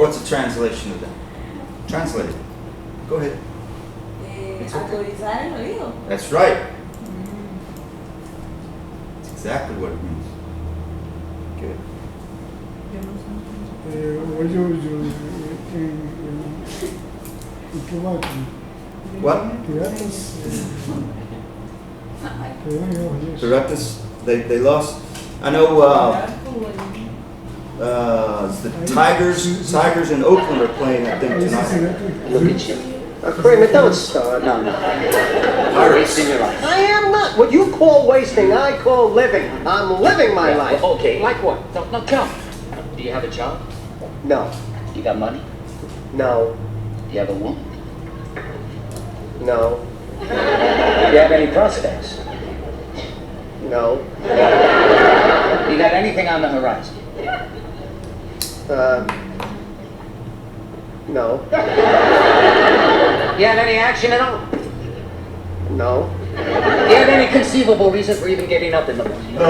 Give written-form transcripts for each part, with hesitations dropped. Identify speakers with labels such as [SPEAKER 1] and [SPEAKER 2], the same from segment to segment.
[SPEAKER 1] What's the translation of that? Translate it. Go ahead. It's okay.
[SPEAKER 2] Agudizar el oído.
[SPEAKER 1] That's right. That's exactly what it means. Good. What? Piratas, they lost. I know the Tigers in Oakland are playing, I think, tonight.
[SPEAKER 3] Look at you. Kramer, don't start. No. You're wasting your life. I am not. What you call wasting, I call living. I'm living my life.
[SPEAKER 4] Well, okay, like what? No, come. Do you have a job?
[SPEAKER 3] No.
[SPEAKER 4] You got money?
[SPEAKER 3] No.
[SPEAKER 4] Do you have a woman?
[SPEAKER 3] No.
[SPEAKER 4] Do you have any prospects?
[SPEAKER 3] No.
[SPEAKER 4] You got anything on the horizon?
[SPEAKER 3] No.
[SPEAKER 4] You have any action at all?
[SPEAKER 3] No.
[SPEAKER 4] Do you have any conceivable reason for even getting up in the morning?
[SPEAKER 3] I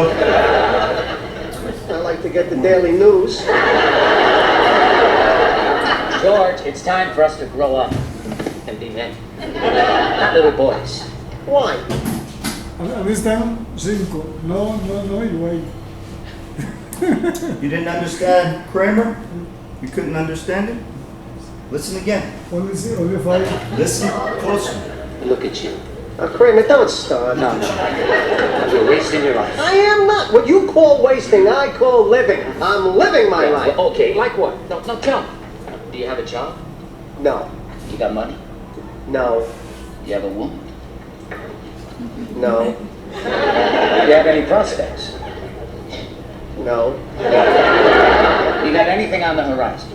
[SPEAKER 3] like to get the daily news.
[SPEAKER 4] George, it's time for us to grow up and be men. Not little boys.
[SPEAKER 3] Why?
[SPEAKER 5] A this time, 5. No, y wait.
[SPEAKER 1] You didn't understand Kramer? You couldn't understand it? Listen again.
[SPEAKER 5] Only 5.
[SPEAKER 1] Listen closer.
[SPEAKER 4] Look at you.
[SPEAKER 3] Kramer, don't start.
[SPEAKER 4] No. You're wasting your life.
[SPEAKER 3] I am not. What you call wasting, I call living. I'm living my life.
[SPEAKER 4] Well, okay, like what? No, come. Do you have a job?
[SPEAKER 3] No.
[SPEAKER 4] You got money?
[SPEAKER 3] No.
[SPEAKER 4] Do you have a woman?
[SPEAKER 3] No.
[SPEAKER 4] Do you have any prospects?
[SPEAKER 3] No.
[SPEAKER 4] You got anything on the horizon?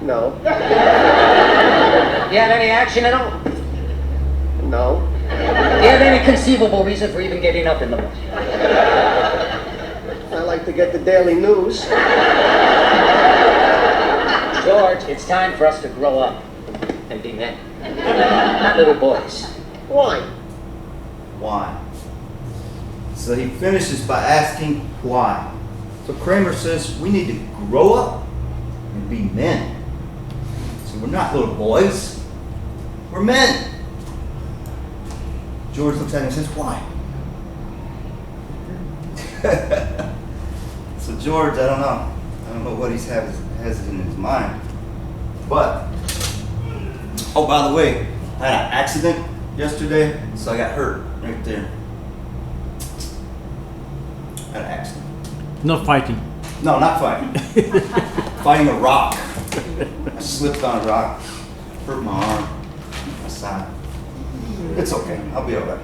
[SPEAKER 3] No.
[SPEAKER 4] You have any action at all?
[SPEAKER 3] No.
[SPEAKER 4] Do you have any conceivable reason for even getting up in the morning?
[SPEAKER 3] I like to get the daily news.
[SPEAKER 4] George, it's time for us to grow up and be men. Not little boys.
[SPEAKER 3] Why?
[SPEAKER 1] Why? So he finishes by asking why. So Kramer says we need to grow up and be men. So we're not little boys, we're men. George looks at him and says, why? So George, I don't know what he has in his mind. But, oh, by the way, I had an accident yesterday, so I got hurt right there. I had an accident.
[SPEAKER 6] Not fighting.
[SPEAKER 1] No, not fighting. Fighting a rock. I slipped on a rock, hurt my arm, my side. It's okay, I'll be all right.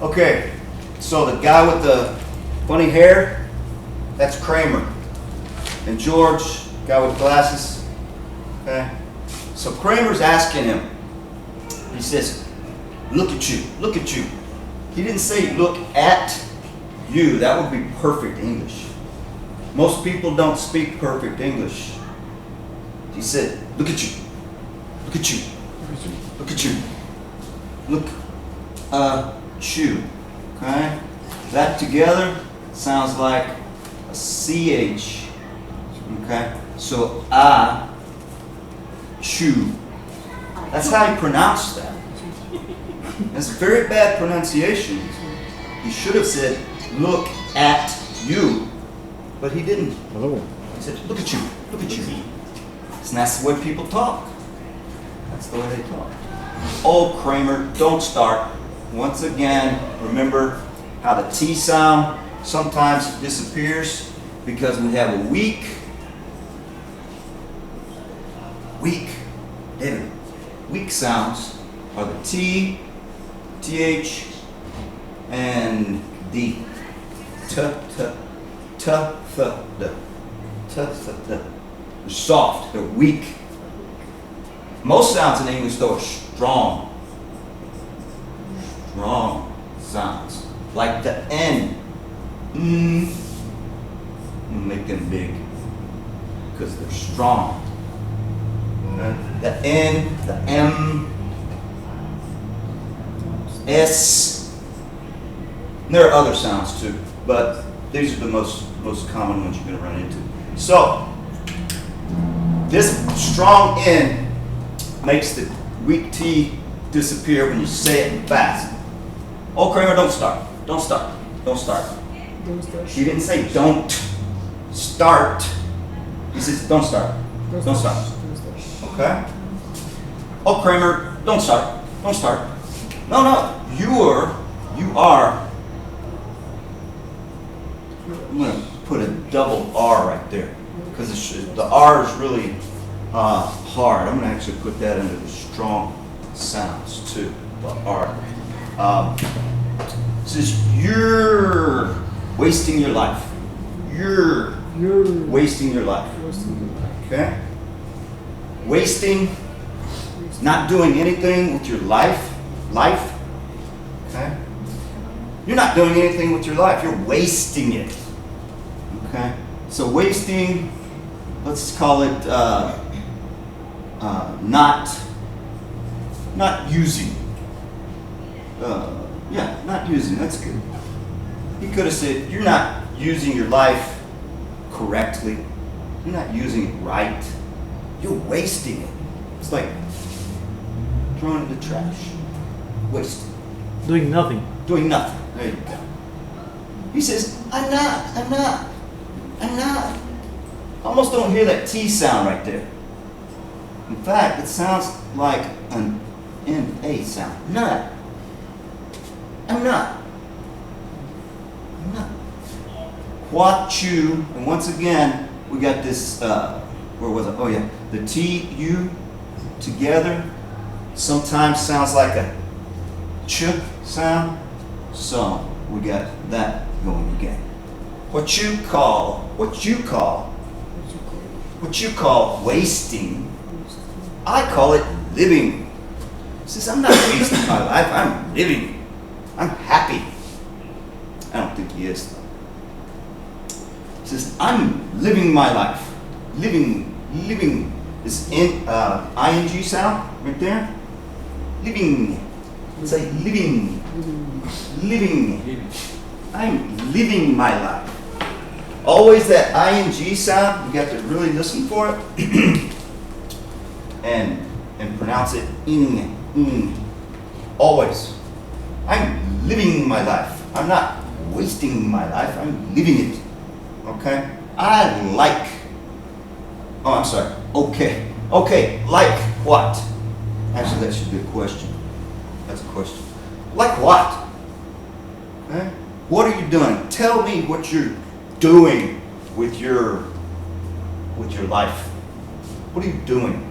[SPEAKER 1] Okay, so the guy with the funny hair, that's Kramer. And George, guy with glasses, okay? So Kramer's asking him, he says, look at you, look at you. He didn't say look at you, that would be perfect English. Most people don't speak perfect English. He said, look at you, look at you, look at you, look you, okay? That together sounds like a CH, okay? So chew. That's how you pronounce that. That's very bad pronunciation. He should have said, look at you, but he didn't. He said, look at you, look at you. And that's the way people talk. That's the way they talk. Oh, Kramer, don't start. Once again, remember how the T sound sometimes disappears because we have a weak, David, weak sounds are the T, TH, and D. T, th, d. They're soft, they're weak. Most sounds in English, though, are strong. Strong sounds. Like the N. Make them big. Because they're strong. The N, the M, S. And there are other sounds too, but these are the most most common ones you're going to run into. So, this strong N makes the weak T disappear when you say it fast. Oh, Kramer, don't start. Don't start. Don't start.
[SPEAKER 5] Don't start.
[SPEAKER 1] He didn't say don't start. He says don't start. Don't start.
[SPEAKER 5] Don't start.
[SPEAKER 1] Okay? Oh, Kramer, don't start. Don't start. No, no. You are. I'm going to put a double R right there because the R is really hard. I'm going to actually put that under the strong sounds too. The R. It says you're wasting your life. You're wasting your life. Okay? Wasting, not doing anything with your life. Okay? You're not doing anything with your life. You're wasting it. Okay? So wasting, let's call it not using. Yeah, not using. That's good. He could have said, you're not using your life correctly. You're not using it right. You're wasting it. It's like throwing it in the trash. Wasting.
[SPEAKER 2] Doing nothing.
[SPEAKER 1] Doing nothing. There you go. He says, I'm not. Almost don't hear that T sound right there. In fact, it sounds like an N-A sound. Not. I'm not. What you, and once again, we got this, where was it? Oh yeah, the T-U together sometimes sounds like a ch sound. So we got that going again. What you call wasting, I call it living. He says, I'm not wasting my life, I'm living. I'm happy. I don't think he is. He says, I'm living my life. Living is in ing sound right there. Living. Say living. I'm living my life. Always that ing sound. You got to really listen for it and pronounce it ing. Always. I'm living my life. I'm not wasting my life. I'm living it. Okay? I like. Oh, I'm sorry. Okay. Okay. Like what? Actually, that should be a question. That's a question. Like what? Okay? What are you doing? Tell me what you're doing with your life. What are you doing?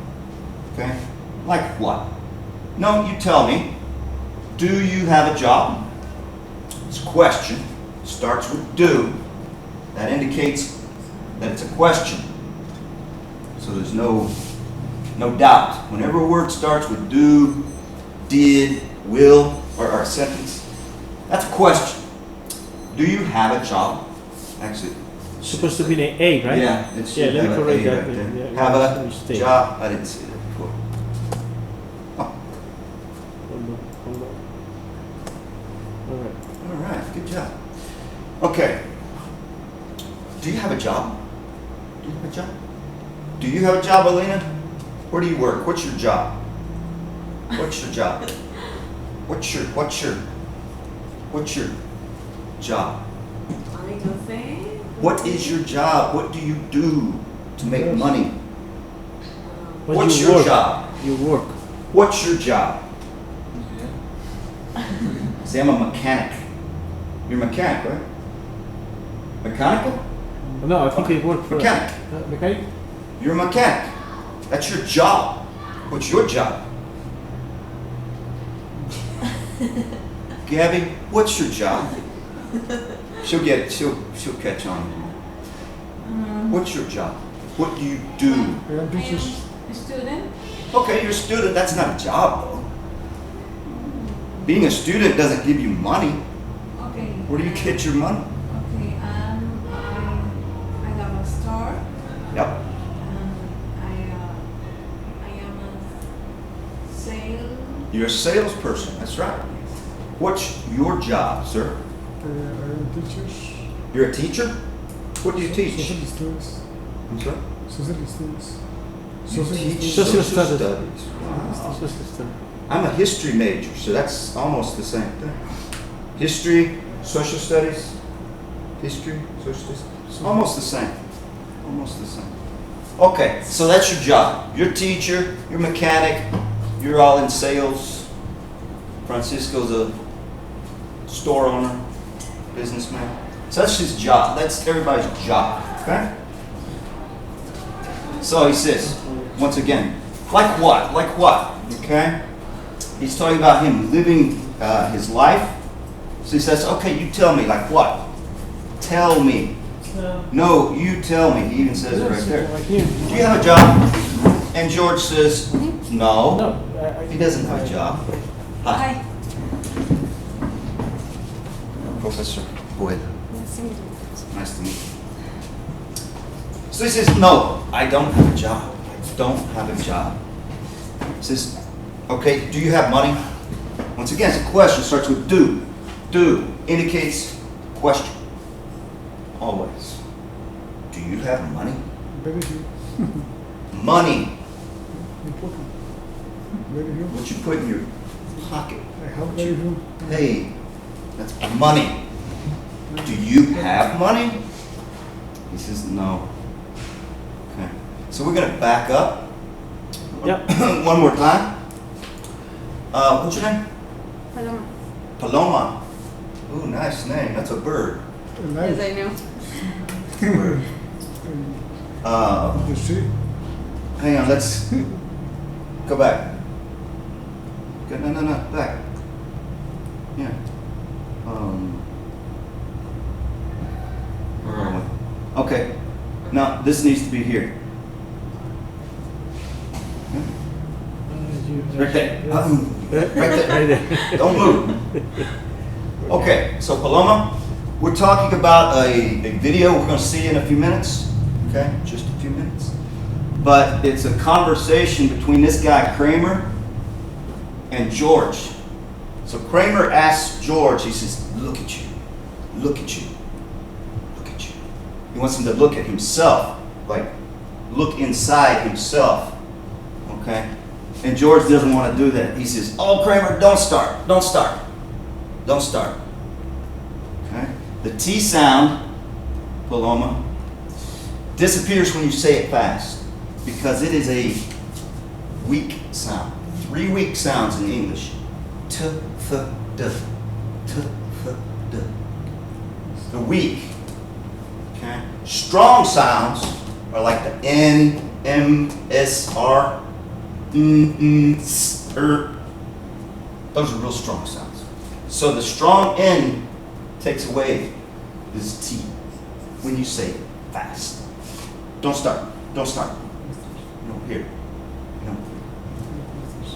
[SPEAKER 1] Okay? Like what? No, you tell me. Do you have a job? It's a question. Starts with do. That indicates that it's a question. So there's no doubt. Whenever a word starts with do, did, will, or a sentence, that's a question. Do you have a job? Actually,
[SPEAKER 2] It's supposed to be an A, right?
[SPEAKER 1] yeah, it should
[SPEAKER 2] let me
[SPEAKER 1] have
[SPEAKER 2] correct
[SPEAKER 1] a
[SPEAKER 2] that.
[SPEAKER 1] right there.
[SPEAKER 2] Yeah,
[SPEAKER 1] Have
[SPEAKER 2] that's
[SPEAKER 1] a
[SPEAKER 2] mistake.
[SPEAKER 1] job. I didn't see that before. Oh,
[SPEAKER 2] Hold on. All right.
[SPEAKER 1] all right, good job. Okay. Do you have a job? Do you have a job? Do you have a job, Alina? Where do you work? What's your job? What's your job? What's your job?
[SPEAKER 6] I don't say.
[SPEAKER 1] What is your job? What do you do to make money?
[SPEAKER 2] But
[SPEAKER 1] What's
[SPEAKER 2] you
[SPEAKER 1] your
[SPEAKER 2] work.
[SPEAKER 1] job?
[SPEAKER 2] You work.
[SPEAKER 1] What's your job? Say I'm a mechanic. You're a mechanic, right? Mechanical?
[SPEAKER 2] No, I think I work for
[SPEAKER 1] Mechanic.
[SPEAKER 2] Mechanic?
[SPEAKER 1] You're a mechanic. That's your job. What's your job? Gabby, what's your job? She'll catch on. What's your job? What do you do?
[SPEAKER 5] I am
[SPEAKER 6] I
[SPEAKER 5] teachers.
[SPEAKER 6] am a student.
[SPEAKER 1] Okay, you're a student. That's not a job, though. Being a student doesn't give you money.
[SPEAKER 6] Okay.
[SPEAKER 1] Where do you get your money?
[SPEAKER 6] Okay, I have a store.
[SPEAKER 1] Yep.
[SPEAKER 6] I am a sale.
[SPEAKER 1] You're a salesperson. That's right. What's your job, sir?
[SPEAKER 5] I am teachers.
[SPEAKER 1] You're a teacher? What do you teach?
[SPEAKER 5] Social studies.
[SPEAKER 1] I'm sorry?
[SPEAKER 5] Social studies.
[SPEAKER 1] You teach
[SPEAKER 2] Social
[SPEAKER 1] social
[SPEAKER 2] studies.
[SPEAKER 1] studies. I'm a history major, so that's almost the same thing. History, social studies, history, social studies, almost the same. Almost the same. Okay, so that's your job. You're a teacher, you're a mechanic, you're all in sales. Francisco's a store owner, businessman. So that's his job. That's everybody's job. Okay? So he says, once again, like what? Like what? Okay? He's talking about him living his life. So he says, okay, you tell me, like what? Tell me. No, you tell me. He even says it right there.
[SPEAKER 2] Like you.
[SPEAKER 1] Do you have a job? And George says, no.
[SPEAKER 2] No.
[SPEAKER 1] He doesn't have a job. Hi.
[SPEAKER 6] Hi.
[SPEAKER 1] Professor Boyd. Nice to meet you. So he says, no, I don't have a job. I don't have a job. He says, okay, do you have money? Once again, it's a question. It starts with do. Do indicates question. Always. Do you have money?
[SPEAKER 5] Very few.
[SPEAKER 1] Money.
[SPEAKER 5] Important. Very few.
[SPEAKER 1] What you put in your pocket.
[SPEAKER 5] I have very few.
[SPEAKER 1] Hey, that's money. Do you have money? He says, no. Okay. So we're going to back up.
[SPEAKER 2] Yep.
[SPEAKER 1] One more time. What's your name?
[SPEAKER 6] Paloma.
[SPEAKER 1] Paloma. Ooh, nice name. That's a bird.
[SPEAKER 6] Yes,
[SPEAKER 5] Nice.
[SPEAKER 6] I know.
[SPEAKER 1] Bird.
[SPEAKER 5] You see?
[SPEAKER 1] Hang on, let's go back. Go, no, back. Yeah. Where are we? Okay. Now, this needs to be here. Right there. Right there.
[SPEAKER 2] Right there.
[SPEAKER 1] Don't move. Okay, so Paloma, we're talking about a video we're going to see in a few minutes. Okay, just a few minutes. But it's a conversation between this guy Kramer and George. So Kramer asks George, he says, look at you, look at you, look at you. He wants him to look at himself, like look inside himself. Okay? And George doesn't want to do that. He says, oh, Kramer, don't start. Don't start. Don't start. Okay? The T sound, Paloma, disappears when you say it fast because it is a weak sound. 3 weak sounds in English. T, th, d. T, th, d. They're weak. Okay? Strong sounds are like the N, M, S, R. Those are real strong sounds. So the strong N takes away this T when you say it fast. Don't start. Don't start. No, here. No.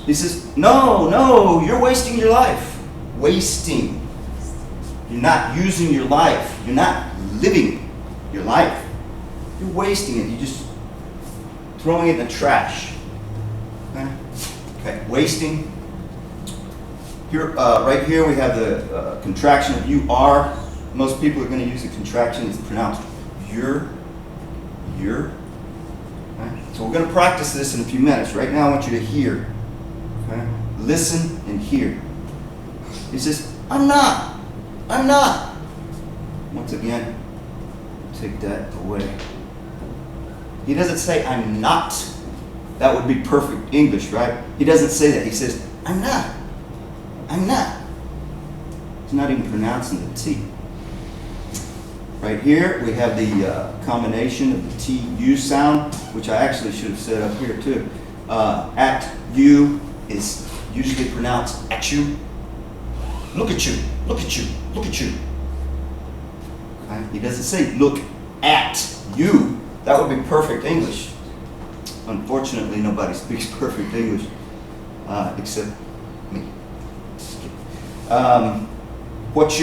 [SPEAKER 1] He says, no, you're wasting your life. Wasting. You're not using your life. You're not living your life. You're wasting it. You're just throwing it in the trash. Okay, wasting. Here, right here we have the contraction of UR. Most people are going to use the contraction. It's pronounced your. Okay? So we're going to practice this in a few minutes. Right now I want you to hear. Okay? Listen and hear. He says, I'm not. Once again, take that away. He doesn't say, I'm not. That would be perfect English, right? He doesn't say that. He says, I'm not. He's not even pronouncing the T. Right here, we have the combination of the T-U sound, which I actually should have said up here too. At you is usually pronounced at you. Look at you. Okay? He doesn't say look at you. That would be perfect English. Unfortunately, nobody speaks perfect English except me. What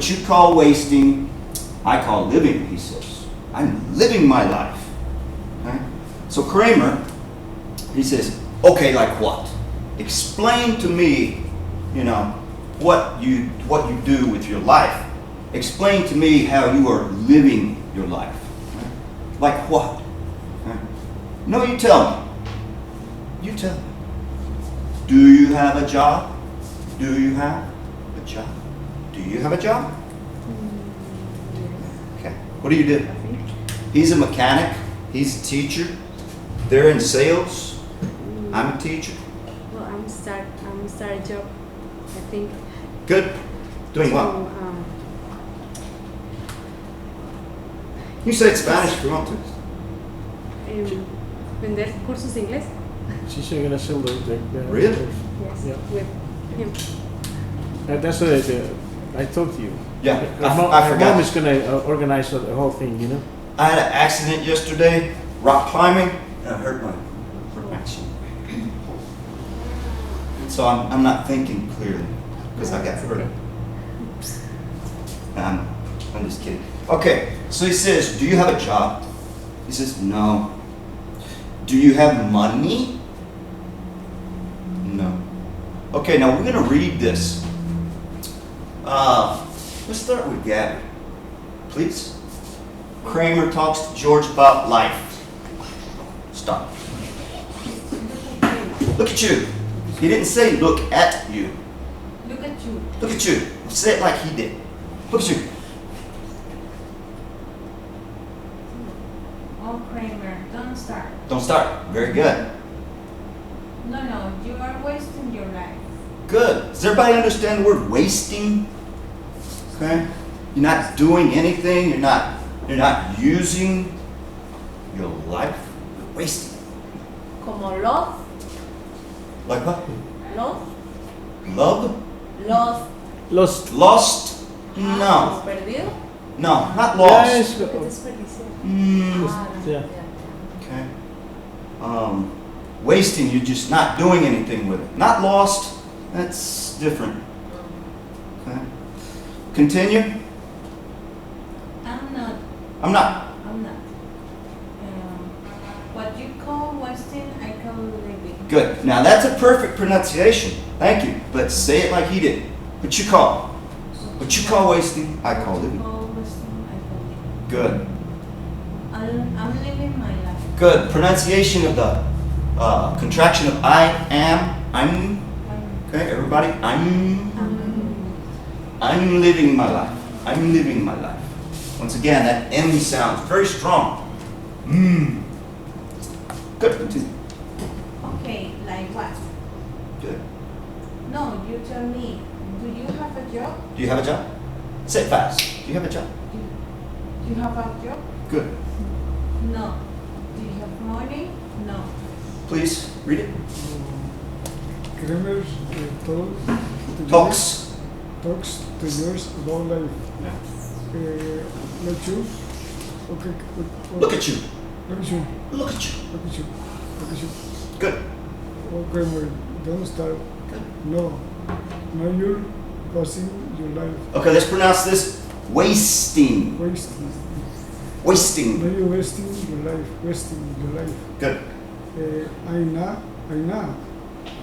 [SPEAKER 1] you call wasting, I call living, he says. I'm living my life. Okay? So Kramer, he says, okay, like what? Explain to me, what you do with your life. explain to me how you are living your life. Like what? No, you tell me. You tell me. Do you have a job? Do you have a job? Do you have a job? Okay. What do you do? He's a mechanic. He's a teacher. They're in sales. I'm a teacher.
[SPEAKER 7] Well, I'm start a job. I think.
[SPEAKER 1] Good. Doing
[SPEAKER 7] So,
[SPEAKER 1] what? You say it Spanish if you want to.
[SPEAKER 7] Vender cursos de inglés.
[SPEAKER 2] She's gonna sell the
[SPEAKER 1] Really?
[SPEAKER 7] Yes.
[SPEAKER 2] Yeah.
[SPEAKER 7] With him.
[SPEAKER 2] That's what I told you.
[SPEAKER 1] Yeah,
[SPEAKER 2] Her
[SPEAKER 1] I
[SPEAKER 2] mom
[SPEAKER 1] forgot.
[SPEAKER 2] is gonna organize the whole thing, you know.
[SPEAKER 1] I had an accident yesterday, rock climbing, and I hurt my action. So I'm not thinking clearly because I got hurt. I'm just kidding. Okay, so he says, do you have a job? He says, no. Do you have money? No. Okay, now we're gonna read this. Let's start with Gabby, please. Kramer talks to George about life. Stop. Look at you. He didn't say look at you.
[SPEAKER 6] Look at you.
[SPEAKER 1] Look at you. Say it like he did. Look at you.
[SPEAKER 6] Oh, Kramer, don't start.
[SPEAKER 1] Don't start. Very good.
[SPEAKER 6] No, you are wasting your life.
[SPEAKER 1] Good. Does everybody understand the word wasting? Okay. You're not doing anything. You're not using your life. You're wasting.
[SPEAKER 8] Como los,
[SPEAKER 1] Like what?
[SPEAKER 8] los,
[SPEAKER 1] Love?
[SPEAKER 2] Lost.
[SPEAKER 1] Lost? No.
[SPEAKER 8] perdido.
[SPEAKER 1] No, not lost.
[SPEAKER 2] Yes.
[SPEAKER 7] Qué desperdicio.
[SPEAKER 2] Yeah.
[SPEAKER 1] Okay. Wasting, you're just not doing anything with it. Not lost, that's different. Okay. Continue.
[SPEAKER 6] I'm not.
[SPEAKER 1] I'm not.
[SPEAKER 6] What you call wasting, I call living.
[SPEAKER 1] Good. Now that's a perfect pronunciation. Thank you. But say it like he did. What you call? What you call wasting, I call living.
[SPEAKER 6] Call wasting, I call living.
[SPEAKER 1] Good.
[SPEAKER 6] I'm living my life.
[SPEAKER 1] Good. Pronunciation of the contraction of I am. I'm. Okay, everybody. I'm living my life. I'm living my life. Once again, that M sounds very strong. Good. Continue.
[SPEAKER 6] Okay, like what?
[SPEAKER 1] Good.
[SPEAKER 6] No, you tell me. Do you have a job?
[SPEAKER 1] Do you have a job? Say it fast. Do you have a job?
[SPEAKER 6] Do you have a job?
[SPEAKER 1] Good.
[SPEAKER 6] No. Do you have money? No.
[SPEAKER 1] Please read it.
[SPEAKER 5] Kramer
[SPEAKER 1] Talks.
[SPEAKER 5] talks to yours about life. Let you. Okay.
[SPEAKER 1] Look at you.
[SPEAKER 5] Look at you.
[SPEAKER 1] Look at you.
[SPEAKER 5] Look at you. Look at you.
[SPEAKER 1] Good.
[SPEAKER 5] Oh, Kramer, don't start.
[SPEAKER 1] Good.
[SPEAKER 5] No. Now you're passing your life.
[SPEAKER 1] Okay, let's pronounce this wasting.
[SPEAKER 5] Wasting.
[SPEAKER 1] Wasting.
[SPEAKER 5] Now you're wasting your life. Wasting your life.
[SPEAKER 1] Good.
[SPEAKER 5] I know.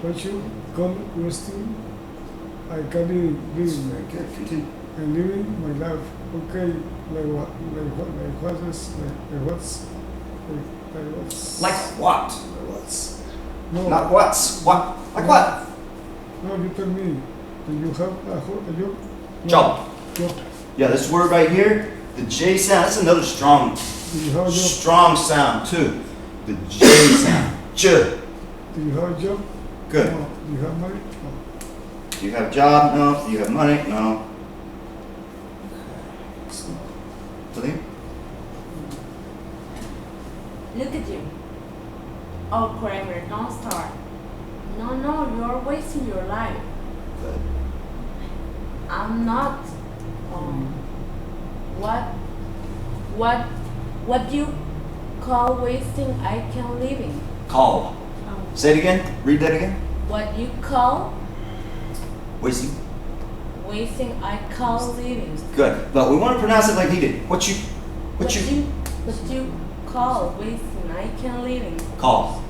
[SPEAKER 5] What you call wasting? I can be living.
[SPEAKER 1] Very good. Continue.
[SPEAKER 5] I'm living my life. Okay, like what? Like what? Like what is? Like what's? Like what's?
[SPEAKER 1] Like what?
[SPEAKER 5] Like what's? No.
[SPEAKER 1] Not what's. What? Like what?
[SPEAKER 5] No, you tell me. Do you have a job? No.
[SPEAKER 1] Job.
[SPEAKER 5] Job.
[SPEAKER 1] Yeah, this word right here, the J sound, that's another strong
[SPEAKER 5] Do you have a job?
[SPEAKER 1] strong sound too. The J sound. J.
[SPEAKER 5] Do you have a job?
[SPEAKER 1] Good.
[SPEAKER 5] No. Do you have money? No.
[SPEAKER 1] Do you have a job? No. Do you have money? No. Celine?
[SPEAKER 8] Look at you. Oh, Kramer, don't start. No, you're wasting your life.
[SPEAKER 1] Good.
[SPEAKER 8] I'm not. What you call wasting, I can living.
[SPEAKER 1] Call. Say it again. Read that again.
[SPEAKER 8] What you call
[SPEAKER 1] Wasting.
[SPEAKER 8] wasting, I call living.
[SPEAKER 1] Good. But we want to pronounce it like he did. What you
[SPEAKER 8] What you call wasting, I can living.
[SPEAKER 1] call.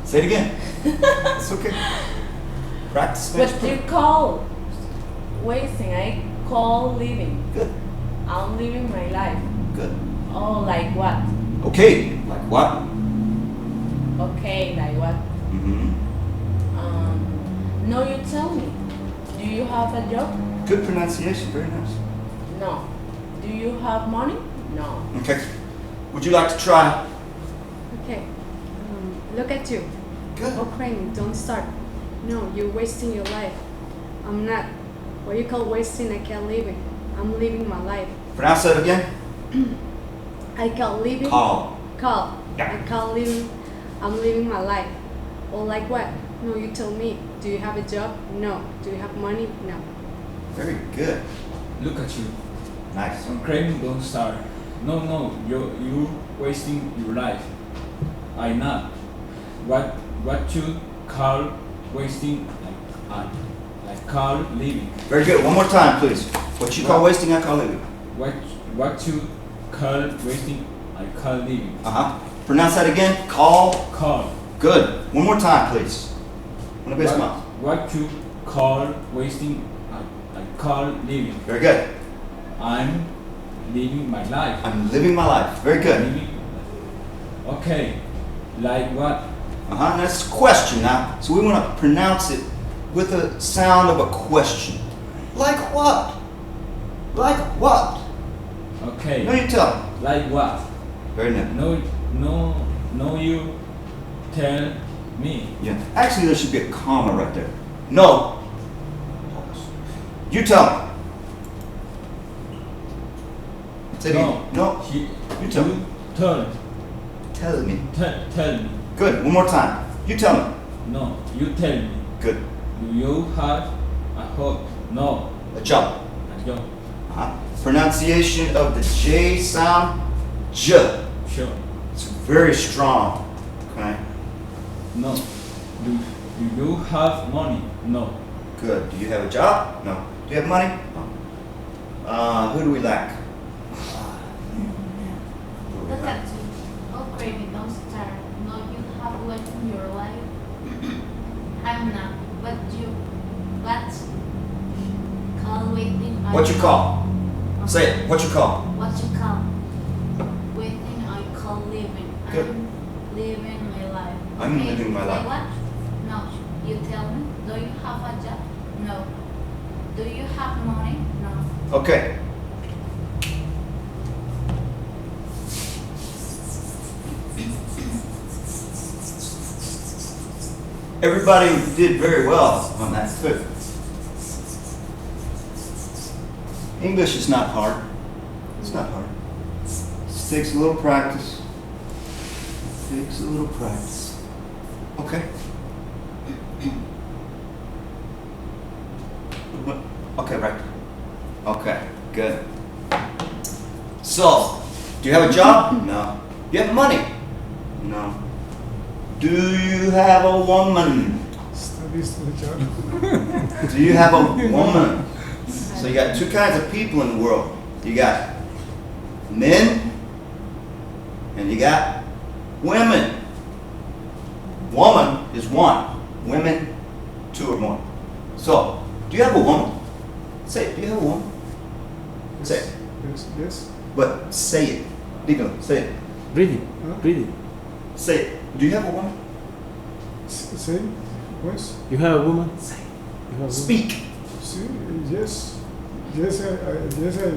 [SPEAKER 1] Say it again. It's okay. Practice.
[SPEAKER 8] What you call wasting, I call living.
[SPEAKER 1] Good.
[SPEAKER 8] I'm living my life.
[SPEAKER 1] Good.
[SPEAKER 8] Oh, like what?
[SPEAKER 1] Okay. Like what?
[SPEAKER 8] Okay, like what?
[SPEAKER 1] Mm-hmm.
[SPEAKER 8] No, you tell me. Do you have a job?
[SPEAKER 1] Good pronunciation. Very nice.
[SPEAKER 8] No. Do you have money? No.
[SPEAKER 1] Okay. Would you like to try?
[SPEAKER 7] Okay. Look at you.
[SPEAKER 1] Good.
[SPEAKER 7] Oh, Crane, don't start. No, you're wasting your life. I'm not. What you call wasting, I can't live it. I'm living my life.
[SPEAKER 1] Pronounce that again.
[SPEAKER 7] I can't live it.
[SPEAKER 1] Call.
[SPEAKER 7] Call.
[SPEAKER 1] Yeah.
[SPEAKER 7] I can't live. I'm living my life. Or like what? No, you tell me. Do you have a job? No. Do you have money? No.
[SPEAKER 1] Very good.
[SPEAKER 9] Look at you.
[SPEAKER 1] Nice.
[SPEAKER 9] Crane, don't start. No, you wasting your life. I not. What you call wasting? Like call living.
[SPEAKER 1] Very good. One more time, please. What you call wasting, I call living.
[SPEAKER 9] What you call wasting? I call living.
[SPEAKER 1] Pronounce that again. Call.
[SPEAKER 9] Call.
[SPEAKER 1] Good. One more time, please. Una vez más.
[SPEAKER 9] What you call wasting? I call living.
[SPEAKER 1] Very good.
[SPEAKER 9] I'm living my life.
[SPEAKER 1] I'm living my life. Very good.
[SPEAKER 9] Living my life. Okay. Like what?
[SPEAKER 1] That's a question now. So we want to pronounce it with the sound of a question. Like what? Like what?
[SPEAKER 9] Okay.
[SPEAKER 1] No, you tell me.
[SPEAKER 9] Like what?
[SPEAKER 1] Very nice.
[SPEAKER 9] No, you tell me.
[SPEAKER 1] Yeah. Actually, there should be a comma right there. No. Pause. You tell me. Say it again. No. You tell me. Tell me.
[SPEAKER 9] Tell me.
[SPEAKER 1] Good. One more time. You tell me.
[SPEAKER 9] No, you tell me.
[SPEAKER 1] Good.
[SPEAKER 9] Do you have a hope? No.
[SPEAKER 1] A job.
[SPEAKER 9] A job.
[SPEAKER 1] Pronunciation of the J sound. J.
[SPEAKER 9] Sure.
[SPEAKER 1] It's very strong. Okay.
[SPEAKER 9] No. Do you have money? No.
[SPEAKER 1] Good. Do you have a job? No. Do you have money? No. Who do we lack?
[SPEAKER 10] Look at you. Oh, craving, don't start. No, you have what in your life. I'm not. What? Call waiting.
[SPEAKER 1] What you call? Say it. What you call?
[SPEAKER 10] What you call? Waiting, I call living.
[SPEAKER 1] Good.
[SPEAKER 10] I'm living my life.
[SPEAKER 1] I'm
[SPEAKER 10] Okay,
[SPEAKER 1] living my
[SPEAKER 10] say
[SPEAKER 1] life.
[SPEAKER 10] What? No. You tell me. Do you have a job? No. Do you have money? No.
[SPEAKER 1] Okay. Everybody did very well on that too. English is not hard. It's not hard. It takes a little practice. Takes a little practice. Okay. Okay, right. Okay, good. So, do you have a job? No. Do you have money? No. Do you have a woman?
[SPEAKER 5] Studies to the job.
[SPEAKER 1] Do you have a woman? So you got two kinds of people in the world. You got men and you got women. Woman is one. Women, two or more. So, do you have a woman? Say it. Do you have a woman? Say it.
[SPEAKER 5] Yes.
[SPEAKER 1] But say it. Dígalo. Say it.
[SPEAKER 2] Read it.
[SPEAKER 5] Huh?
[SPEAKER 2] Read it.
[SPEAKER 1] Say it. Do you have a woman?
[SPEAKER 5] Say, pues.
[SPEAKER 2] You have a woman?
[SPEAKER 1] Say it.
[SPEAKER 2] You have a woman?
[SPEAKER 1] Speak.
[SPEAKER 5] Sí, yes. Yes, I.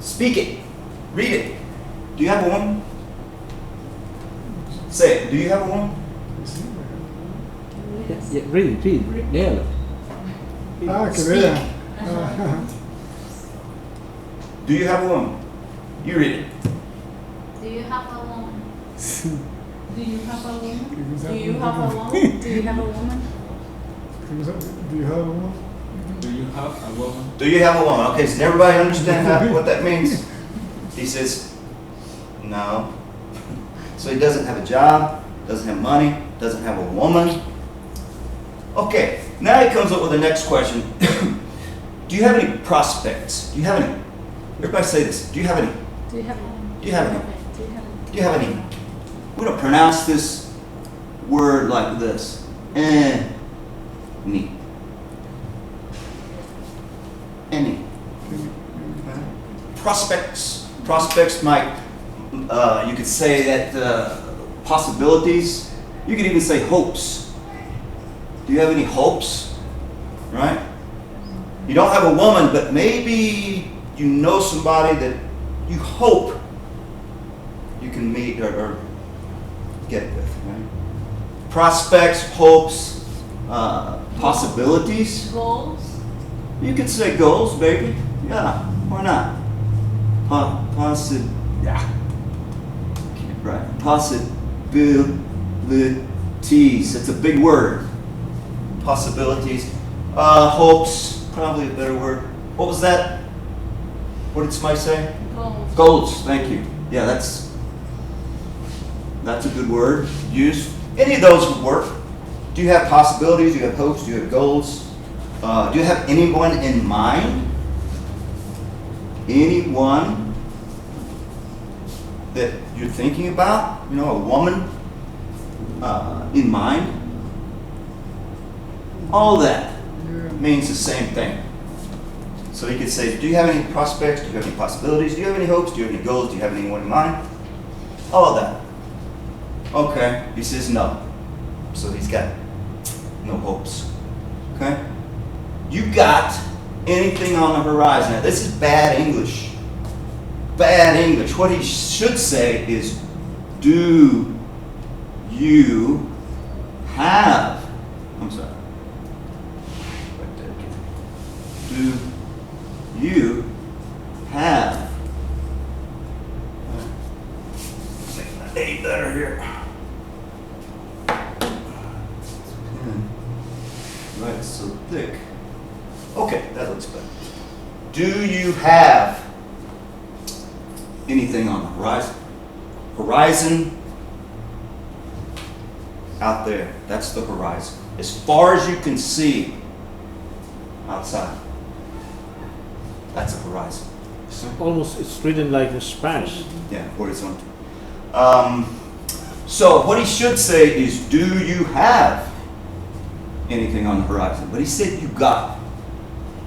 [SPEAKER 1] Speak it. Read it. Do you have a woman? Say it. Do you have a woman?
[SPEAKER 5] Sí,
[SPEAKER 2] Yeah, read it. Léalo.
[SPEAKER 5] que vea.
[SPEAKER 1] Do you have a woman? You read it.
[SPEAKER 10] Do you have a woman?
[SPEAKER 8] Do you have a woman?
[SPEAKER 7] Do you have a woman? Do you have a woman?
[SPEAKER 5] Do you have a woman?
[SPEAKER 9] Do you have a woman?
[SPEAKER 1] Do you have a woman? Okay, so everybody understand what that means? He says, no. So he doesn't have a job, doesn't have money, doesn't have a woman. Okay, now he comes up with the next question. Do you have any prospects? Do you have any? Everybody say this. Do you have any?
[SPEAKER 7] Do you have a
[SPEAKER 1] Do you have any?
[SPEAKER 7] Do you have a
[SPEAKER 1] Do you have any? We don't pronounce this word like this. Any. Any. prospects. Prospects might, you could say that possibilities. You could even say hopes. Do you have any hopes? Right? You don't have a woman, but maybe you know somebody that you hope you can meet or get with. Right? Prospects, hopes, possibilities.
[SPEAKER 10] Goals.
[SPEAKER 1] You could say goals, baby. Yeah, why not? Yeah. Right. Possibilities. It's a big word. Possibilities. Hopes, probably a better word. What was that? What did somebody say?
[SPEAKER 10] Goals.
[SPEAKER 1] Goals, thank you. Yeah, that's a good word. Use. Any of those would work. Do you have possibilities? Do you have hopes? Do you have goals? Do you have anyone in mind? Anyone that you're thinking about? You know, a woman in mind? All that means the same thing. So you could say, do you have any prospects? Do you have any possibilities? Do you have any hopes? Do you have any goals? Do you have anyone in mind? All of that. Okay. He says no. So he's got no hopes. Okay? You got anything on the horizon? Now, this is bad English. Bad English. What he should say is, do you have? I'm sorry. Right there again. Do you have? Make my name better here. Right, so thick. Okay, that looks better. Do you have anything on the horizon? Horizon out there. That's the horizon. As far as you can see outside. That's a horizon.
[SPEAKER 2] Almost, it's written like in Spanish.
[SPEAKER 1] Yeah, horizontal. So what he should say is, do you have anything on the horizon? But he said you got.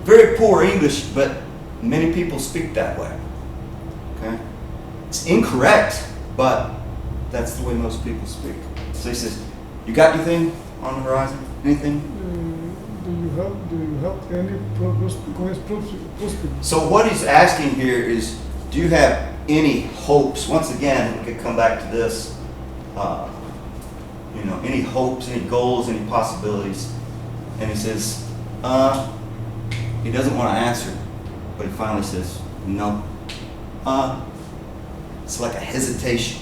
[SPEAKER 1] Very poor English, but many people speak that way. Okay? It's incorrect, but that's the way most people speak. So he says, you got anything on the horizon? Anything?
[SPEAKER 5] Do you have any prospects?
[SPEAKER 1] So what he's asking here is, do you have any hopes? Once again, we could come back to this. Any hopes, any goals, any possibilities? And he says, he doesn't want to answer, but he finally says, no. It's like a hesitation.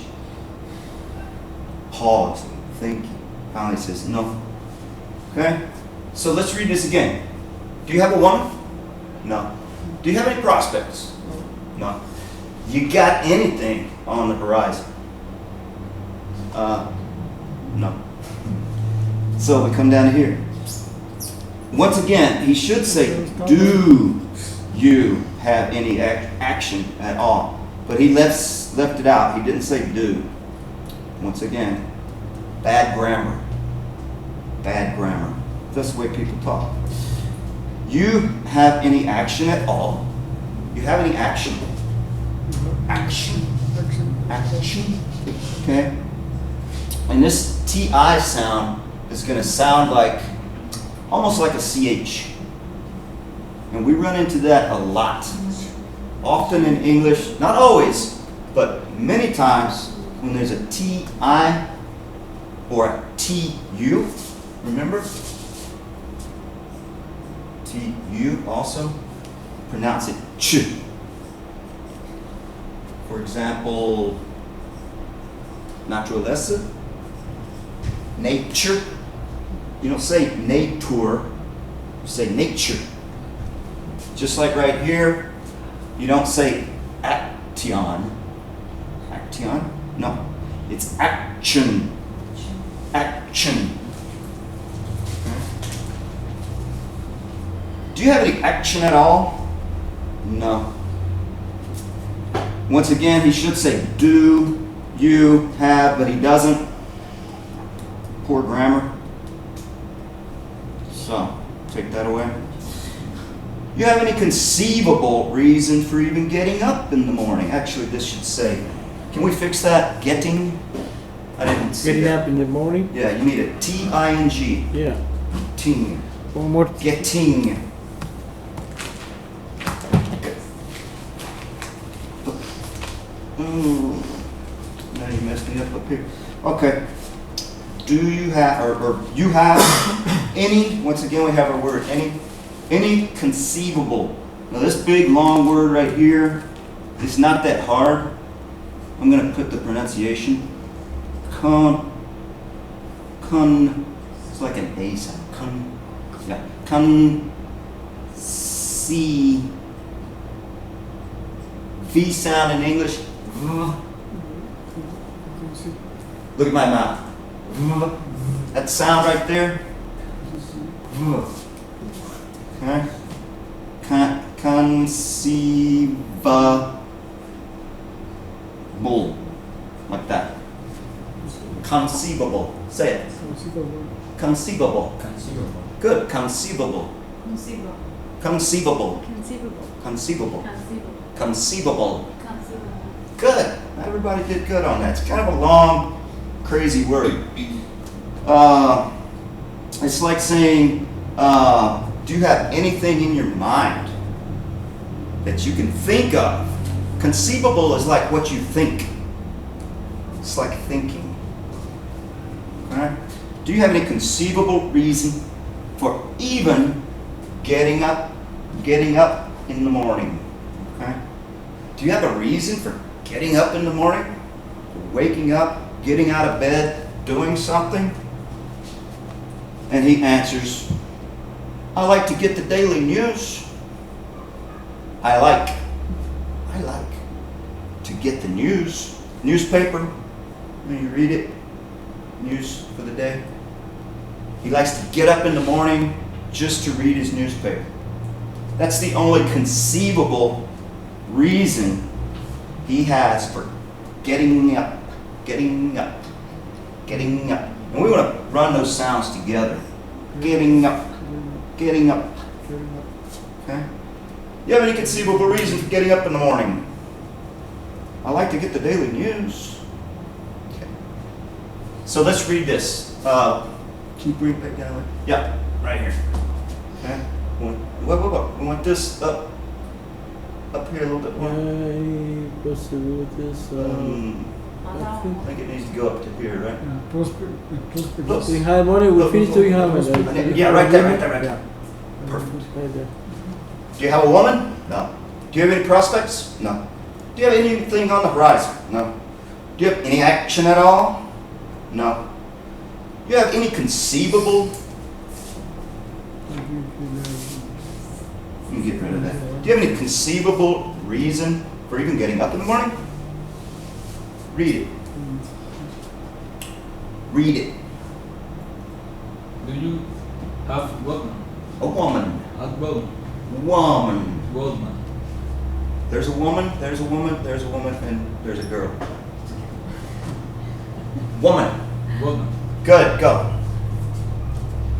[SPEAKER 1] Pause, thinking. Finally says, no. Okay? So let's read this again. Do you have a woman? No. Do you have any prospects? No. You got anything on the horizon? No. So we come down to here. Once again, he should say, do you have any action at all? But he left it out. He didn't say do. Once again, bad grammar. Bad grammar. That's the way people talk. You have any action at all? You have any action? Action. Action. Okay? And this TI sound is going to sound like, almost like a CH. And we run into that a lot. Often in English, not always, but many times when there's a TI or a TU, remember? TU also, pronounce it ch. For example, naturaleza, nature. You don't say nature, you say nature. Just like right here, you don't say action. Action? No. It's action. Action. Do you have any action at all? No. Once again, he should say, do you have, but he doesn't. Poor grammar. So, take that away. You have any conceivable reason for even getting up in the morning? Actually, this should say, can we fix that? Getting? I didn't see
[SPEAKER 2] Getting
[SPEAKER 1] that.
[SPEAKER 2] up in the morning?
[SPEAKER 1] Yeah, you need a T-I-N-G.
[SPEAKER 2] Yeah.
[SPEAKER 1] Ting.
[SPEAKER 2] One more.
[SPEAKER 1] Getting. Now you messed me up here. Okay. Do you have, or you have any, once again we have our word any conceivable. Now this big long word right here is not that hard. I'm going to put the pronunciation. It's like an A sound. V sound in English. Look at my mouth. That sound right there. Okay. Conceivable. Like that. Conceivable. Say it. Conceivable.
[SPEAKER 9] Conceivable.
[SPEAKER 1] Good. Conceivable.
[SPEAKER 6] Conceivable.
[SPEAKER 1] Conceivable.
[SPEAKER 7] Conceivable.
[SPEAKER 1] Conceivable.
[SPEAKER 6] Conceivable.
[SPEAKER 1] Conceivable.
[SPEAKER 6] Conceivable.
[SPEAKER 1] Good. Everybody did good on that. It's kind of a long, crazy word. It's like saying, do you have anything in your mind that you can think of? Conceivable is like what you think. It's like thinking. Okay? Do you have any conceivable reason for even getting up in the morning? Okay? Do you have a reason for getting up in the morning? Waking up, getting out of bed, doing something? And he answers, I like to get the daily news. I like to get the news. Newspaper, when you read it, news for the day. He likes to get up in the morning just to read his newspaper. That's the only conceivable reason he has for getting up. And we want to run those sounds together. Getting up. Okay? You have any conceivable reason for getting up in the morning? I like to get the daily news. Okay. So let's read this. Can you bring it back down? Yeah, right here. Okay. We want this up here a little bit more. I think it needs to go up to here, right?
[SPEAKER 2] Doing high morning, we finish doing high morning.
[SPEAKER 1] Yeah, right there. Perfect.
[SPEAKER 2] Right there.
[SPEAKER 1] Do you have a woman? No. Do you have any prospects? No. Do you have anything on the horizon? No. Do you have any action at all? No. Do you have any conceivable? Let me get rid of that. Do you have any conceivable reason for even getting up in the morning? Read it. Read it.
[SPEAKER 9] Do you have woman?
[SPEAKER 1] A woman.
[SPEAKER 9] A woman.
[SPEAKER 1] Woman.
[SPEAKER 9] Woman.
[SPEAKER 1] There's a woman, and there's a girl. Woman.
[SPEAKER 9] Woman.
[SPEAKER 1] Good, go.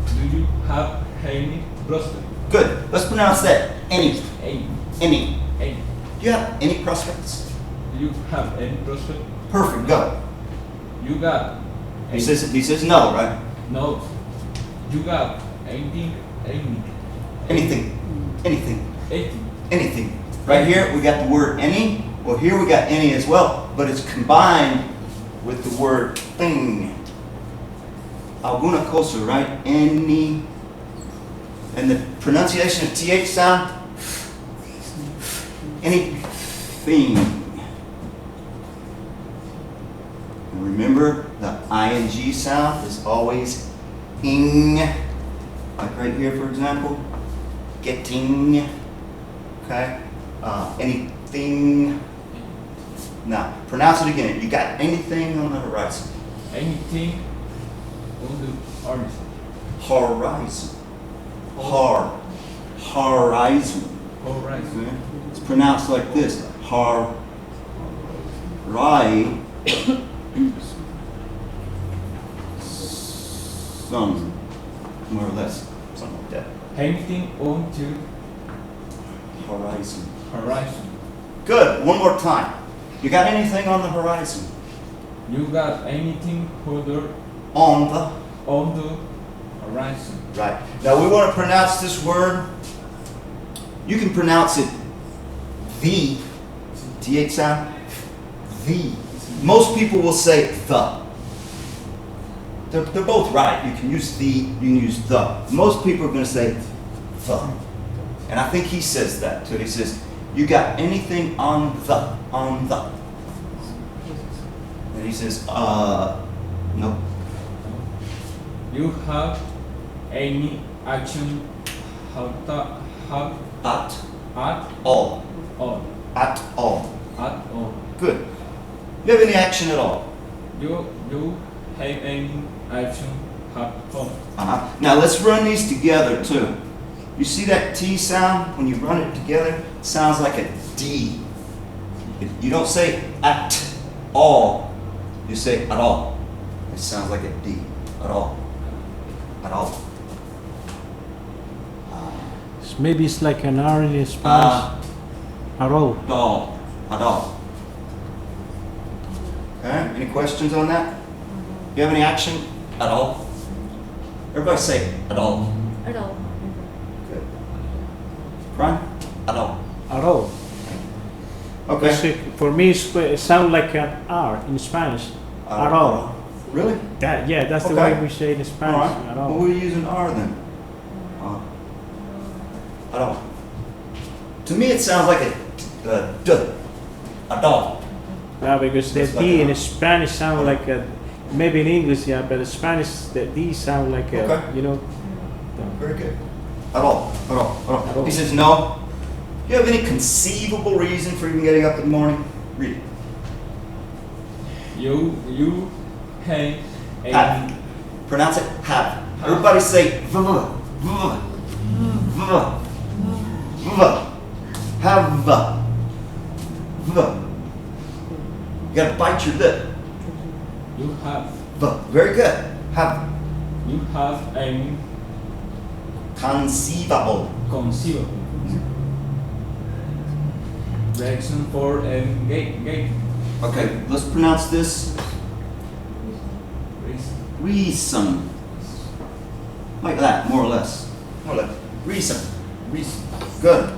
[SPEAKER 9] Do you have any prospect?
[SPEAKER 1] Good. Let's pronounce that. Any.
[SPEAKER 9] Any.
[SPEAKER 1] Any.
[SPEAKER 9] Any.
[SPEAKER 1] Do you have any prospects?
[SPEAKER 9] Do you have any prospect?
[SPEAKER 1] Perfect, go.
[SPEAKER 9] You got.
[SPEAKER 1] He says no, right?
[SPEAKER 9] No. You got anything.
[SPEAKER 1] Anything.
[SPEAKER 9] Anything.
[SPEAKER 1] Right here we got the word any. Well, here we got any as well, but it's combined with the word thing. Alguna cosa, right? Any. And the pronunciation of TH sound. Anything. And remember, the ing sound is always ing. Like right here, for example. Getting. Okay? Anything. Now, pronounce it again. You got anything on the horizon?
[SPEAKER 9] Anything on the horizon.
[SPEAKER 1] Horizon. Horizon.
[SPEAKER 9] Horizon.
[SPEAKER 1] Okay? It's pronounced like this. Some, more or less, something like that.
[SPEAKER 9] Anything on to
[SPEAKER 1] Horizon.
[SPEAKER 9] Horizon.
[SPEAKER 1] Good. One more time. You got anything on the horizon?
[SPEAKER 9] You got anything further
[SPEAKER 1] On the.
[SPEAKER 9] on the horizon?
[SPEAKER 1] Right. Now we want to pronounce this word. You can pronounce it the. TH sound. The. Most people will say the. They're both right. You can use the, you can use the. Most people are going to say the. And I think he says that too. He says, you got anything on the. And he says, no.
[SPEAKER 9] You have any action
[SPEAKER 1] At
[SPEAKER 9] at
[SPEAKER 1] all.
[SPEAKER 9] all?
[SPEAKER 1] At all.
[SPEAKER 9] At all.
[SPEAKER 1] Good. You have any action at all?
[SPEAKER 9] You have any action at all?
[SPEAKER 1] Now let's run these together too. You see that T sound? When you run it together, it sounds like a D. You don't say at all. You say at all. It sounds like a D. At all. At all.
[SPEAKER 2] Maybe it's like an R in Spanish. At all.
[SPEAKER 1] At all. At all. Okay, any questions on that? You have any action? At all? Everybody say at all.
[SPEAKER 7] At all.
[SPEAKER 1] Good. Brian? At all.
[SPEAKER 2] At all.
[SPEAKER 1] Okay.
[SPEAKER 2] For me, it sounds like an R in Spanish. At all.
[SPEAKER 1] Really?
[SPEAKER 2] That's the
[SPEAKER 1] Okay.
[SPEAKER 2] way we say it in Spanish.
[SPEAKER 1] All right.
[SPEAKER 2] At
[SPEAKER 1] Well,
[SPEAKER 2] all.
[SPEAKER 1] we'll use an R then. At all. To me, it sounds like a D. At all.
[SPEAKER 2] Yeah, because the
[SPEAKER 1] It's like
[SPEAKER 2] D
[SPEAKER 1] an
[SPEAKER 2] in
[SPEAKER 1] R.
[SPEAKER 2] Spanish sound like a, maybe in English, yeah, but in Spanish, the D sound like a,
[SPEAKER 1] Okay.
[SPEAKER 2] you know.
[SPEAKER 1] Very good. At all. At all. At all.
[SPEAKER 2] At all.
[SPEAKER 1] He says no. Do you have any conceivable reason for even getting up in the morning? Read it.
[SPEAKER 9] You have
[SPEAKER 1] Have.
[SPEAKER 9] any
[SPEAKER 1] Pronounce it have. Everybody say v. Have. V. You gotta bite your lip.
[SPEAKER 9] you have
[SPEAKER 1] V. Very good. Have.
[SPEAKER 9] you have any
[SPEAKER 1] Conceivable.
[SPEAKER 9] conceivable reason for gate
[SPEAKER 1] Okay, let's pronounce this
[SPEAKER 9] reason
[SPEAKER 1] reason. Like that, more or less. More or less. Reason. Good.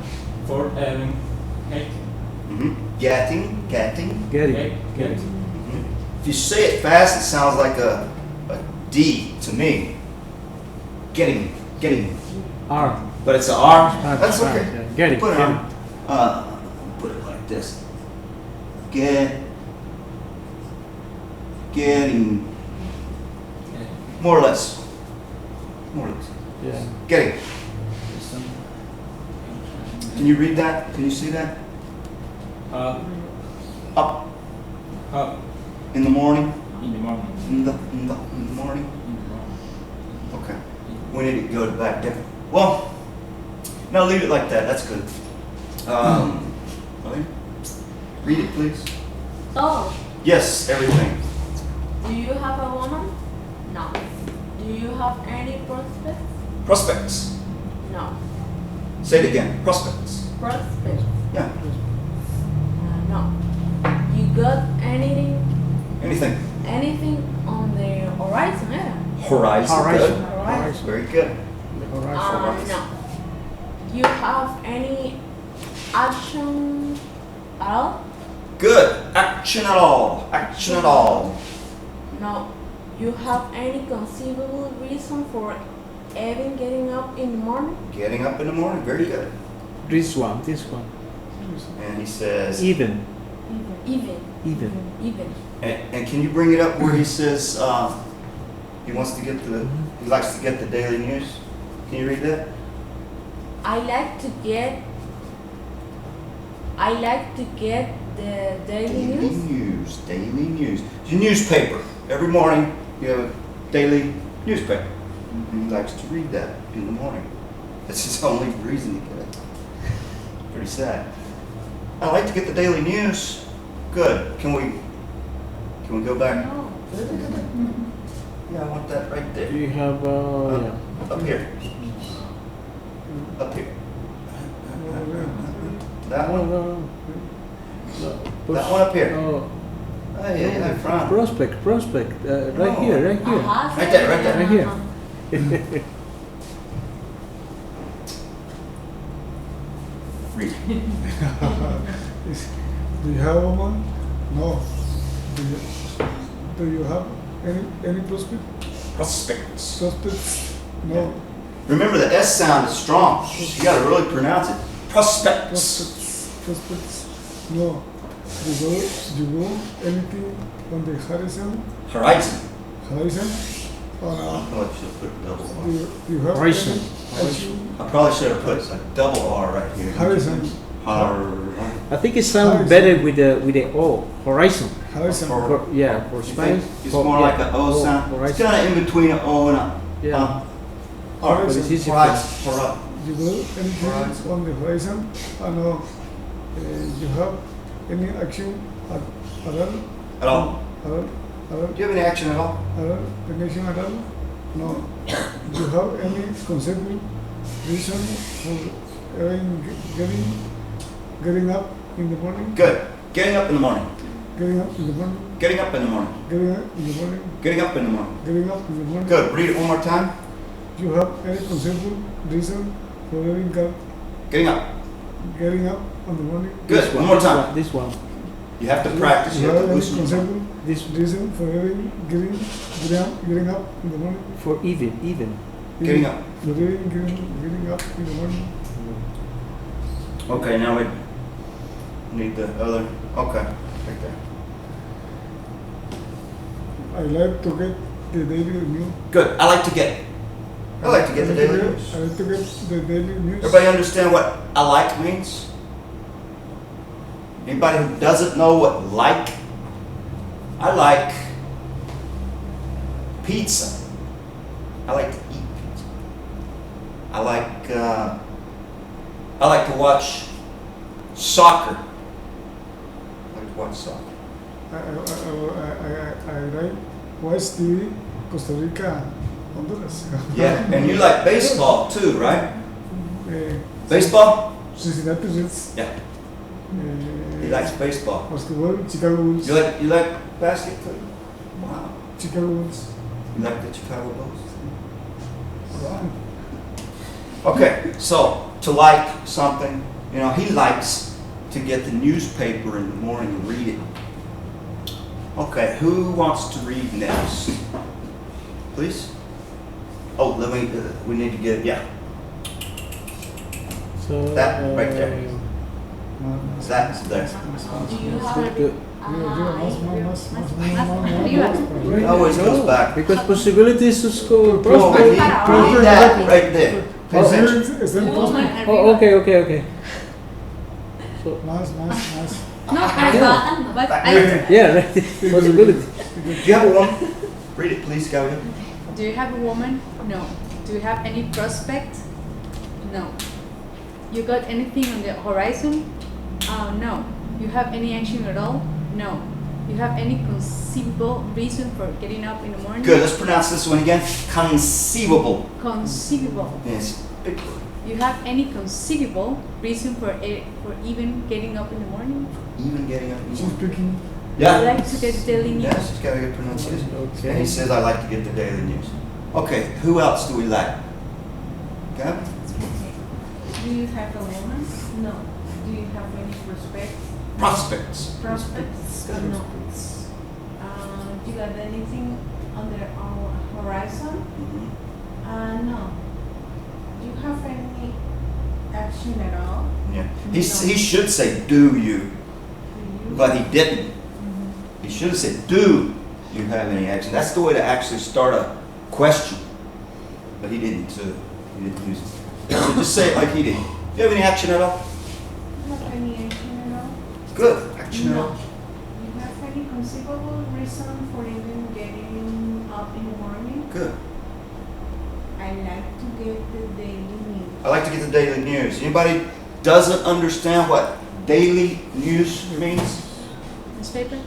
[SPEAKER 9] for having hate
[SPEAKER 1] Getting.
[SPEAKER 2] Getting.
[SPEAKER 9] gate
[SPEAKER 1] If you say it fast, it sounds like a D to me. Getting.
[SPEAKER 2] R.
[SPEAKER 1] But it's an R.
[SPEAKER 2] R,
[SPEAKER 1] That's
[SPEAKER 2] R,
[SPEAKER 1] okay.
[SPEAKER 2] yeah. Getting.
[SPEAKER 1] Put it on. Put it like this. Getting. More or less. More or less.
[SPEAKER 2] Yeah.
[SPEAKER 1] Getting. Can you read that? Can you see that?
[SPEAKER 9] have
[SPEAKER 1] Up in the morning.
[SPEAKER 9] in the morning
[SPEAKER 1] In the morning. Okay. We need to go back there. Well, no, leave it like that. That's good. Okay. Read it, please.
[SPEAKER 8] Oh,
[SPEAKER 1] Yes, everything.
[SPEAKER 8] do you have a woman? No. Do you have any prospects?
[SPEAKER 1] Prospects.
[SPEAKER 8] No.
[SPEAKER 1] Say it again. Prospects.
[SPEAKER 8] Prospects?
[SPEAKER 1] Yeah.
[SPEAKER 8] No. You got anything
[SPEAKER 1] Anything.
[SPEAKER 8] on the horizon? Yeah.
[SPEAKER 1] Horizon.
[SPEAKER 2] Horizon.
[SPEAKER 1] Good.
[SPEAKER 8] Horizon.
[SPEAKER 1] Very good.
[SPEAKER 2] The horizon.
[SPEAKER 8] No. You have any action at all?
[SPEAKER 1] Good. Action at all. Action at all.
[SPEAKER 8] No. You have any conceivable reason for even getting up in the morning?
[SPEAKER 1] Getting up in the morning. Very good.
[SPEAKER 2] This one.
[SPEAKER 1] And he says.
[SPEAKER 2] Even.
[SPEAKER 8] Even.
[SPEAKER 1] And can you bring it up where he says he wants to get he likes to get the daily news? Can you read that?
[SPEAKER 8] I like to get the daily news.
[SPEAKER 1] Daily news. It's a newspaper. Every morning you have a daily newspaper. And he likes to read that in the morning. That's his only reason to get it. Pretty sad. I like to get the daily news. Good. Can we go back?
[SPEAKER 8] No.
[SPEAKER 1] Yeah, I want that right there.
[SPEAKER 2] You have, yeah.
[SPEAKER 1] Up here. Up here. That
[SPEAKER 2] No,
[SPEAKER 1] one?
[SPEAKER 2] no, no. No.
[SPEAKER 1] That one up here?
[SPEAKER 2] No.
[SPEAKER 1] Hey, hey, front.
[SPEAKER 2] Prospect. Right
[SPEAKER 1] No.
[SPEAKER 2] here, right here.
[SPEAKER 1] Right there, right there.
[SPEAKER 2] Right here.
[SPEAKER 1] Read.
[SPEAKER 5] Do you have a woman? No. Do you have any
[SPEAKER 1] Prospects.
[SPEAKER 5] prospects? No.
[SPEAKER 1] Remember the S sound is strong. You gotta really pronounce it. Prospects.
[SPEAKER 5] Prospects? No. You go anything on the horizon?
[SPEAKER 1] Horizon.
[SPEAKER 5] Horizon?
[SPEAKER 1] I probably should have put a double R.
[SPEAKER 5] Do you have
[SPEAKER 2] Horizon.
[SPEAKER 5] any action?
[SPEAKER 1] I probably should have put a double R right here.
[SPEAKER 5] Horizon.
[SPEAKER 2] I think it sounds better with the O. Horizon.
[SPEAKER 5] Horizon.
[SPEAKER 2] Yeah, for
[SPEAKER 1] You think
[SPEAKER 2] Spanish.
[SPEAKER 1] it's more like an O sound? It's
[SPEAKER 2] Horizon.
[SPEAKER 1] kind of in between an O and a.
[SPEAKER 2] Yeah.
[SPEAKER 1] All right.
[SPEAKER 2] But it's easy
[SPEAKER 1] Horizon. Horizon.
[SPEAKER 5] You go anything
[SPEAKER 1] Horizon.
[SPEAKER 5] on the horizon? No. You have any action at all?
[SPEAKER 1] At all?
[SPEAKER 5] At all?
[SPEAKER 1] Do you have any action at all?
[SPEAKER 5] At all? Connection at all? No. Do you have any conceivable reason for getting up in the morning?
[SPEAKER 1] Good. Getting up in the morning.
[SPEAKER 5] Getting up in the morning?
[SPEAKER 1] Getting up in the morning.
[SPEAKER 5] Getting up in the morning?
[SPEAKER 1] Getting up in the morning.
[SPEAKER 5] Getting up in the morning?
[SPEAKER 1] Good. Read it one more time.
[SPEAKER 5] Do you have any conceivable reason for
[SPEAKER 1] Getting up.
[SPEAKER 5] getting up in the morning?
[SPEAKER 1] Good. One more time.
[SPEAKER 2] This one.
[SPEAKER 1] You have to practice.
[SPEAKER 5] Do
[SPEAKER 1] You
[SPEAKER 5] you
[SPEAKER 1] have
[SPEAKER 5] have
[SPEAKER 1] to
[SPEAKER 5] any
[SPEAKER 1] loosen.
[SPEAKER 5] conceivable
[SPEAKER 2] This
[SPEAKER 5] reason for getting up in the morning?
[SPEAKER 2] for even.
[SPEAKER 1] Getting up.
[SPEAKER 5] For getting up in the morning?
[SPEAKER 1] Okay. Now we need the other. Okay. Right there.
[SPEAKER 5] I like to get the daily news.
[SPEAKER 1] Good. I like to get. I like to get the daily news.
[SPEAKER 5] I like to get the daily news.
[SPEAKER 1] Everybody understand what I like means? Anybody who doesn't know what like? I like pizza. I like to eat pizza. I like to watch soccer. I like to watch soccer.
[SPEAKER 5] I like watch TV, Costa Rica, Honduras.
[SPEAKER 1] Yeah, and you like baseball too, right?
[SPEAKER 5] Eh,
[SPEAKER 1] Baseball?
[SPEAKER 5] Cincinnati Reds.
[SPEAKER 1] Yeah. He likes baseball.
[SPEAKER 5] Basketball, Chicago Bulls.
[SPEAKER 1] You like basket too? Wow.
[SPEAKER 5] Chicago Bulls.
[SPEAKER 1] You like the Chicago Bulls? Alright. Okay, so to like something, he likes to get the newspaper in the morning and read it. Okay, who wants to read next? Please? Oh, we need to get, yeah.
[SPEAKER 2] So
[SPEAKER 1] That right there. That's there.
[SPEAKER 8] Do you have
[SPEAKER 2] good.
[SPEAKER 1] It always goes back.
[SPEAKER 2] Because possibilities to score.
[SPEAKER 1] No, we
[SPEAKER 2] Prospect.
[SPEAKER 1] need that right there. Pay attention.
[SPEAKER 2] Oh, okay. So
[SPEAKER 5] Más.
[SPEAKER 6] No, but I.
[SPEAKER 2] yeah, right. Possibility.
[SPEAKER 1] Do you have a woman? Read it, please, Gabriel.
[SPEAKER 7] Do you have a woman? No. Do you have any prospect? No. You got anything on the horizon? No. You have any action at all? No. You have any conceivable reason for getting up in the morning?
[SPEAKER 1] Good, let's pronounce this one again. Conceivable.
[SPEAKER 7] Conceivable.
[SPEAKER 1] Yes, big word.
[SPEAKER 7] You have any conceivable reason for even getting up in the morning?
[SPEAKER 1] Even getting up in the
[SPEAKER 5] She's
[SPEAKER 1] morning.
[SPEAKER 5] speaking.
[SPEAKER 7] You
[SPEAKER 1] Yeah.
[SPEAKER 7] like to get daily news?
[SPEAKER 1] Yes, it's got a good pronunciation.
[SPEAKER 2] Okay.
[SPEAKER 1] And he says, I like to get the daily news. Okay, who else do we like? Gab?
[SPEAKER 8] Do you have a woman? No. Do you have any
[SPEAKER 1] Prospects.
[SPEAKER 8] prospects? No. You got anything on the horizon?
[SPEAKER 1] Mhm.
[SPEAKER 8] No. Do you have any action at all?
[SPEAKER 1] Yeah. He should say, do you? But he didn't. He should have said, do you have any action? That's the way to actually start a question. But he didn't. He didn't use it. So just say it like he did. Do you have any action at all?
[SPEAKER 8] Do you have any action at all?
[SPEAKER 1] Good. Action at all.
[SPEAKER 8] Do you have any conceivable reason for even getting up in the morning?
[SPEAKER 1] Good.
[SPEAKER 8] I like to get the daily news.
[SPEAKER 1] I like to get the daily news. Anybody doesn't understand what daily news means?
[SPEAKER 7] Newspaper?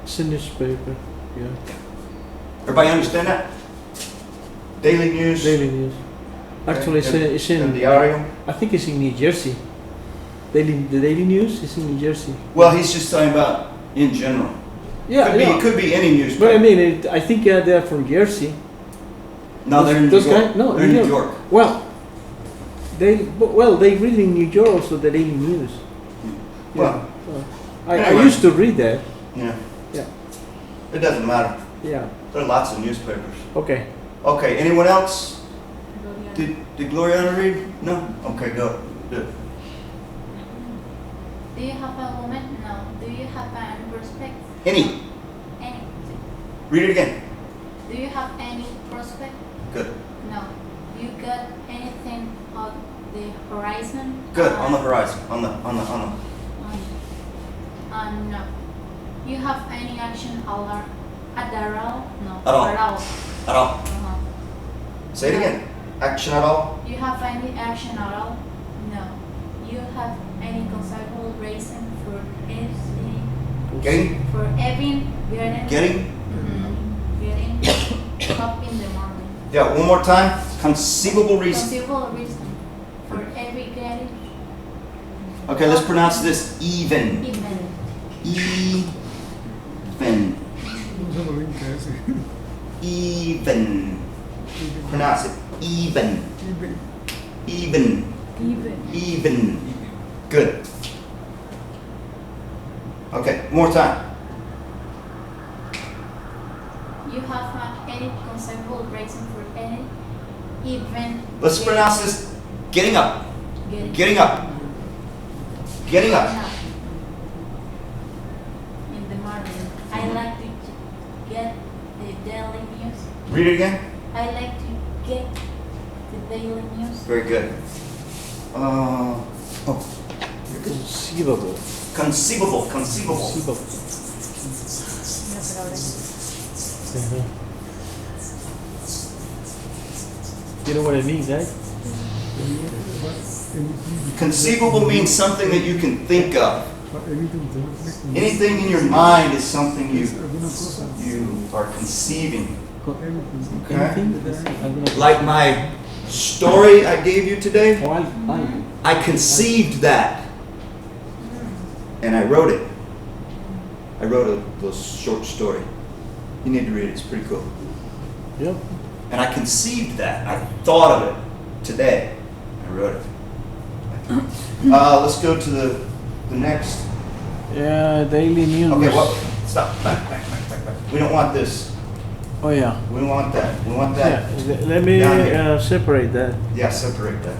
[SPEAKER 2] It's a newspaper. Yeah.
[SPEAKER 1] Everybody understand that? Daily news.
[SPEAKER 2] Daily news. Actually, it's in
[SPEAKER 1] diario.
[SPEAKER 2] I think it's in New Jersey. The Daily News is in New Jersey.
[SPEAKER 1] Well, he's just talking about in general.
[SPEAKER 2] Yeah,
[SPEAKER 1] It could be any newspaper.
[SPEAKER 2] But I mean, I think they're from Jersey.
[SPEAKER 1] No, they're in New
[SPEAKER 2] Those
[SPEAKER 1] York.
[SPEAKER 2] guys? No,
[SPEAKER 1] they're in New York.
[SPEAKER 2] Well, they read in New York also the Daily News.
[SPEAKER 1] Well,
[SPEAKER 2] I
[SPEAKER 1] anyway.
[SPEAKER 2] used to read that.
[SPEAKER 1] Yeah.
[SPEAKER 2] Yeah.
[SPEAKER 1] It doesn't matter.
[SPEAKER 2] Yeah.
[SPEAKER 1] There are lots of newspapers.
[SPEAKER 2] Okay.
[SPEAKER 1] Okay, anyone else?
[SPEAKER 7] Gloria.
[SPEAKER 1] Did Gloriana read? No? Okay, go. Good.
[SPEAKER 10] Do you have a woman? No. Do you have an prospect?
[SPEAKER 1] Any.
[SPEAKER 10] Any.
[SPEAKER 1] Read it again.
[SPEAKER 10] Do you have any prospect?
[SPEAKER 1] Good.
[SPEAKER 10] No. You got anything on the horizon?
[SPEAKER 1] Good. On the horizon.
[SPEAKER 10] No. You have any action at the roll? No.
[SPEAKER 1] At all.
[SPEAKER 10] At all.
[SPEAKER 1] At all.
[SPEAKER 10] Uh-huh.
[SPEAKER 1] Say it again. Action at all?
[SPEAKER 10] You have any action at all? No. You have any conceivable reason for anything?
[SPEAKER 1] Getting?
[SPEAKER 10] For having getting
[SPEAKER 1] Getting?
[SPEAKER 10] getting up in the morning.
[SPEAKER 1] Yeah, one more time. Conceivable reason.
[SPEAKER 10] Conceivable reason for every getting
[SPEAKER 1] Okay, let's pronounce this even.
[SPEAKER 10] even.
[SPEAKER 1] Even.
[SPEAKER 5] Usa lo link ese.
[SPEAKER 1] Even. Pronounce it. Even. Even. Even. Good. Okay, one more time.
[SPEAKER 10] You have any conceivable reason for any even.
[SPEAKER 1] Let's pronounce this. Getting up.
[SPEAKER 10] Getting,
[SPEAKER 1] Getting up. Getting up.
[SPEAKER 10] in the morning. I like to get the daily news.
[SPEAKER 1] Read it again.
[SPEAKER 10] I like to get the daily news.
[SPEAKER 1] Very good. Oh.
[SPEAKER 2] Conceivable.
[SPEAKER 1] Conceivable.
[SPEAKER 2] Conceivable. You know what it means, right?
[SPEAKER 1] Conceivable means something that you can think of.
[SPEAKER 5] Anything.
[SPEAKER 1] Anything in your mind is something
[SPEAKER 5] Alguna cosa.
[SPEAKER 1] you are conceiving.
[SPEAKER 5] Anything.
[SPEAKER 1] Okay?
[SPEAKER 2] Anything?
[SPEAKER 1] Like my story I gave you today,
[SPEAKER 2] Oh,
[SPEAKER 1] I conceived that. And I wrote it. I wrote a little short story. You need to read it, it's pretty cool.
[SPEAKER 2] Yep.
[SPEAKER 1] And I conceived that. I thought of it today. I wrote it. Let's go to the next.
[SPEAKER 2] Yeah, Daily News.
[SPEAKER 1] Okay, what? Stop. Back. We don't want this.
[SPEAKER 2] Oh yeah.
[SPEAKER 1] We don't want that. We want
[SPEAKER 2] Yeah.
[SPEAKER 1] that.
[SPEAKER 2] Let me
[SPEAKER 1] Down here.
[SPEAKER 2] separate that.
[SPEAKER 1] Yeah, separate that.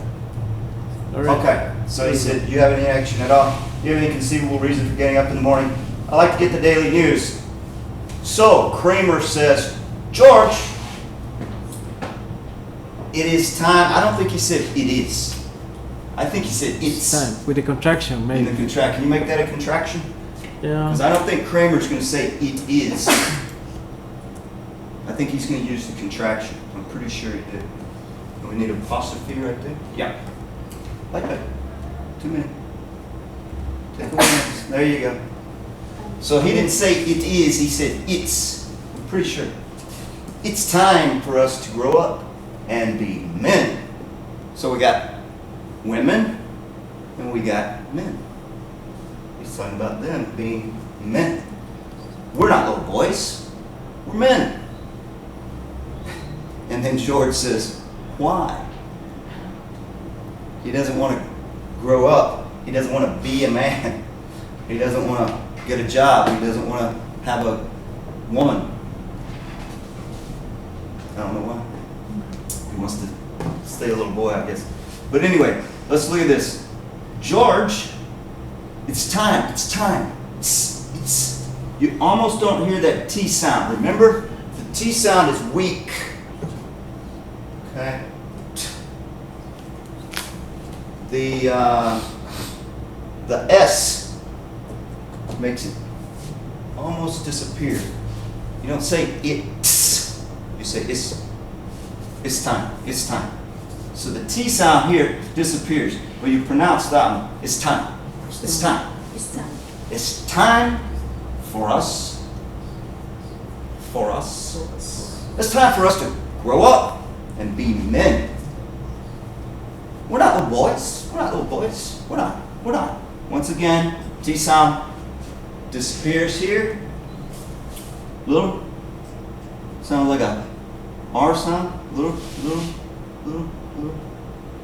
[SPEAKER 2] All right.
[SPEAKER 1] Okay, so he said, do you have any action at all? Do you have any conceivable reason for getting up in the morning? I like to get the daily news. So, Kramer says, George, it is time. I don't think he said it is. I think he said it's.
[SPEAKER 2] Time with the contraction,
[SPEAKER 1] In
[SPEAKER 2] maybe.
[SPEAKER 1] the contraction. Can you make that a contraction?
[SPEAKER 2] Yeah.
[SPEAKER 1] Because I don't think Kramer's going to say it is. I think he's going to use the contraction. I'm pretty sure he did. Do we need an apostrophe right there? Yeah. Like that. 2 minutes. Take away next. There you go. So he didn't say it is, he said it's. I'm pretty sure. It's time for us to grow up and be men. So we got women and we got men. He's talking about them being men. We're not little boys. We're men. And then George says, why? He doesn't want to grow up. He doesn't want to be a man. He doesn't want to get a job. He doesn't want to have a woman. I don't know why. He wants to stay a little boy, I guess. But anyway, let's look at this. George, it's time. It's time. It's. You almost don't hear that T sound. Remember, the T sound is weak. Okay. The S makes it almost disappear. You don't say it. You say it's. It's time. It's time. So the T sound here disappears, but you pronounce that one. It's time. It's time.
[SPEAKER 7] It's time.
[SPEAKER 1] It's time for us. For us. It's time for us to grow up and be men. We're not little boys. We're not little boys. We're not. Once again, T sound disappears here. Little. Sounds like a R sound. Little.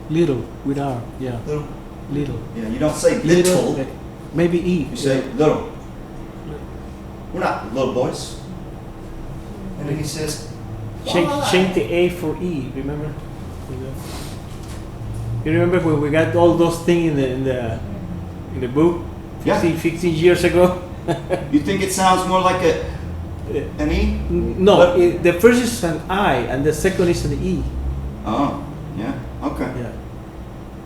[SPEAKER 2] Little with R, yeah.
[SPEAKER 1] Little.
[SPEAKER 2] Little.
[SPEAKER 1] Yeah, you don't say little.
[SPEAKER 2] Maybe E.
[SPEAKER 1] You say little. We're not little boys. And then he says,
[SPEAKER 2] Change the A for E, remember? You remember when we got all those things in the book 15 years ago?
[SPEAKER 1] You think it sounds more like an E?
[SPEAKER 2] No, the first is an I and the second is an E.
[SPEAKER 1] Oh, yeah, okay.
[SPEAKER 2] Yeah.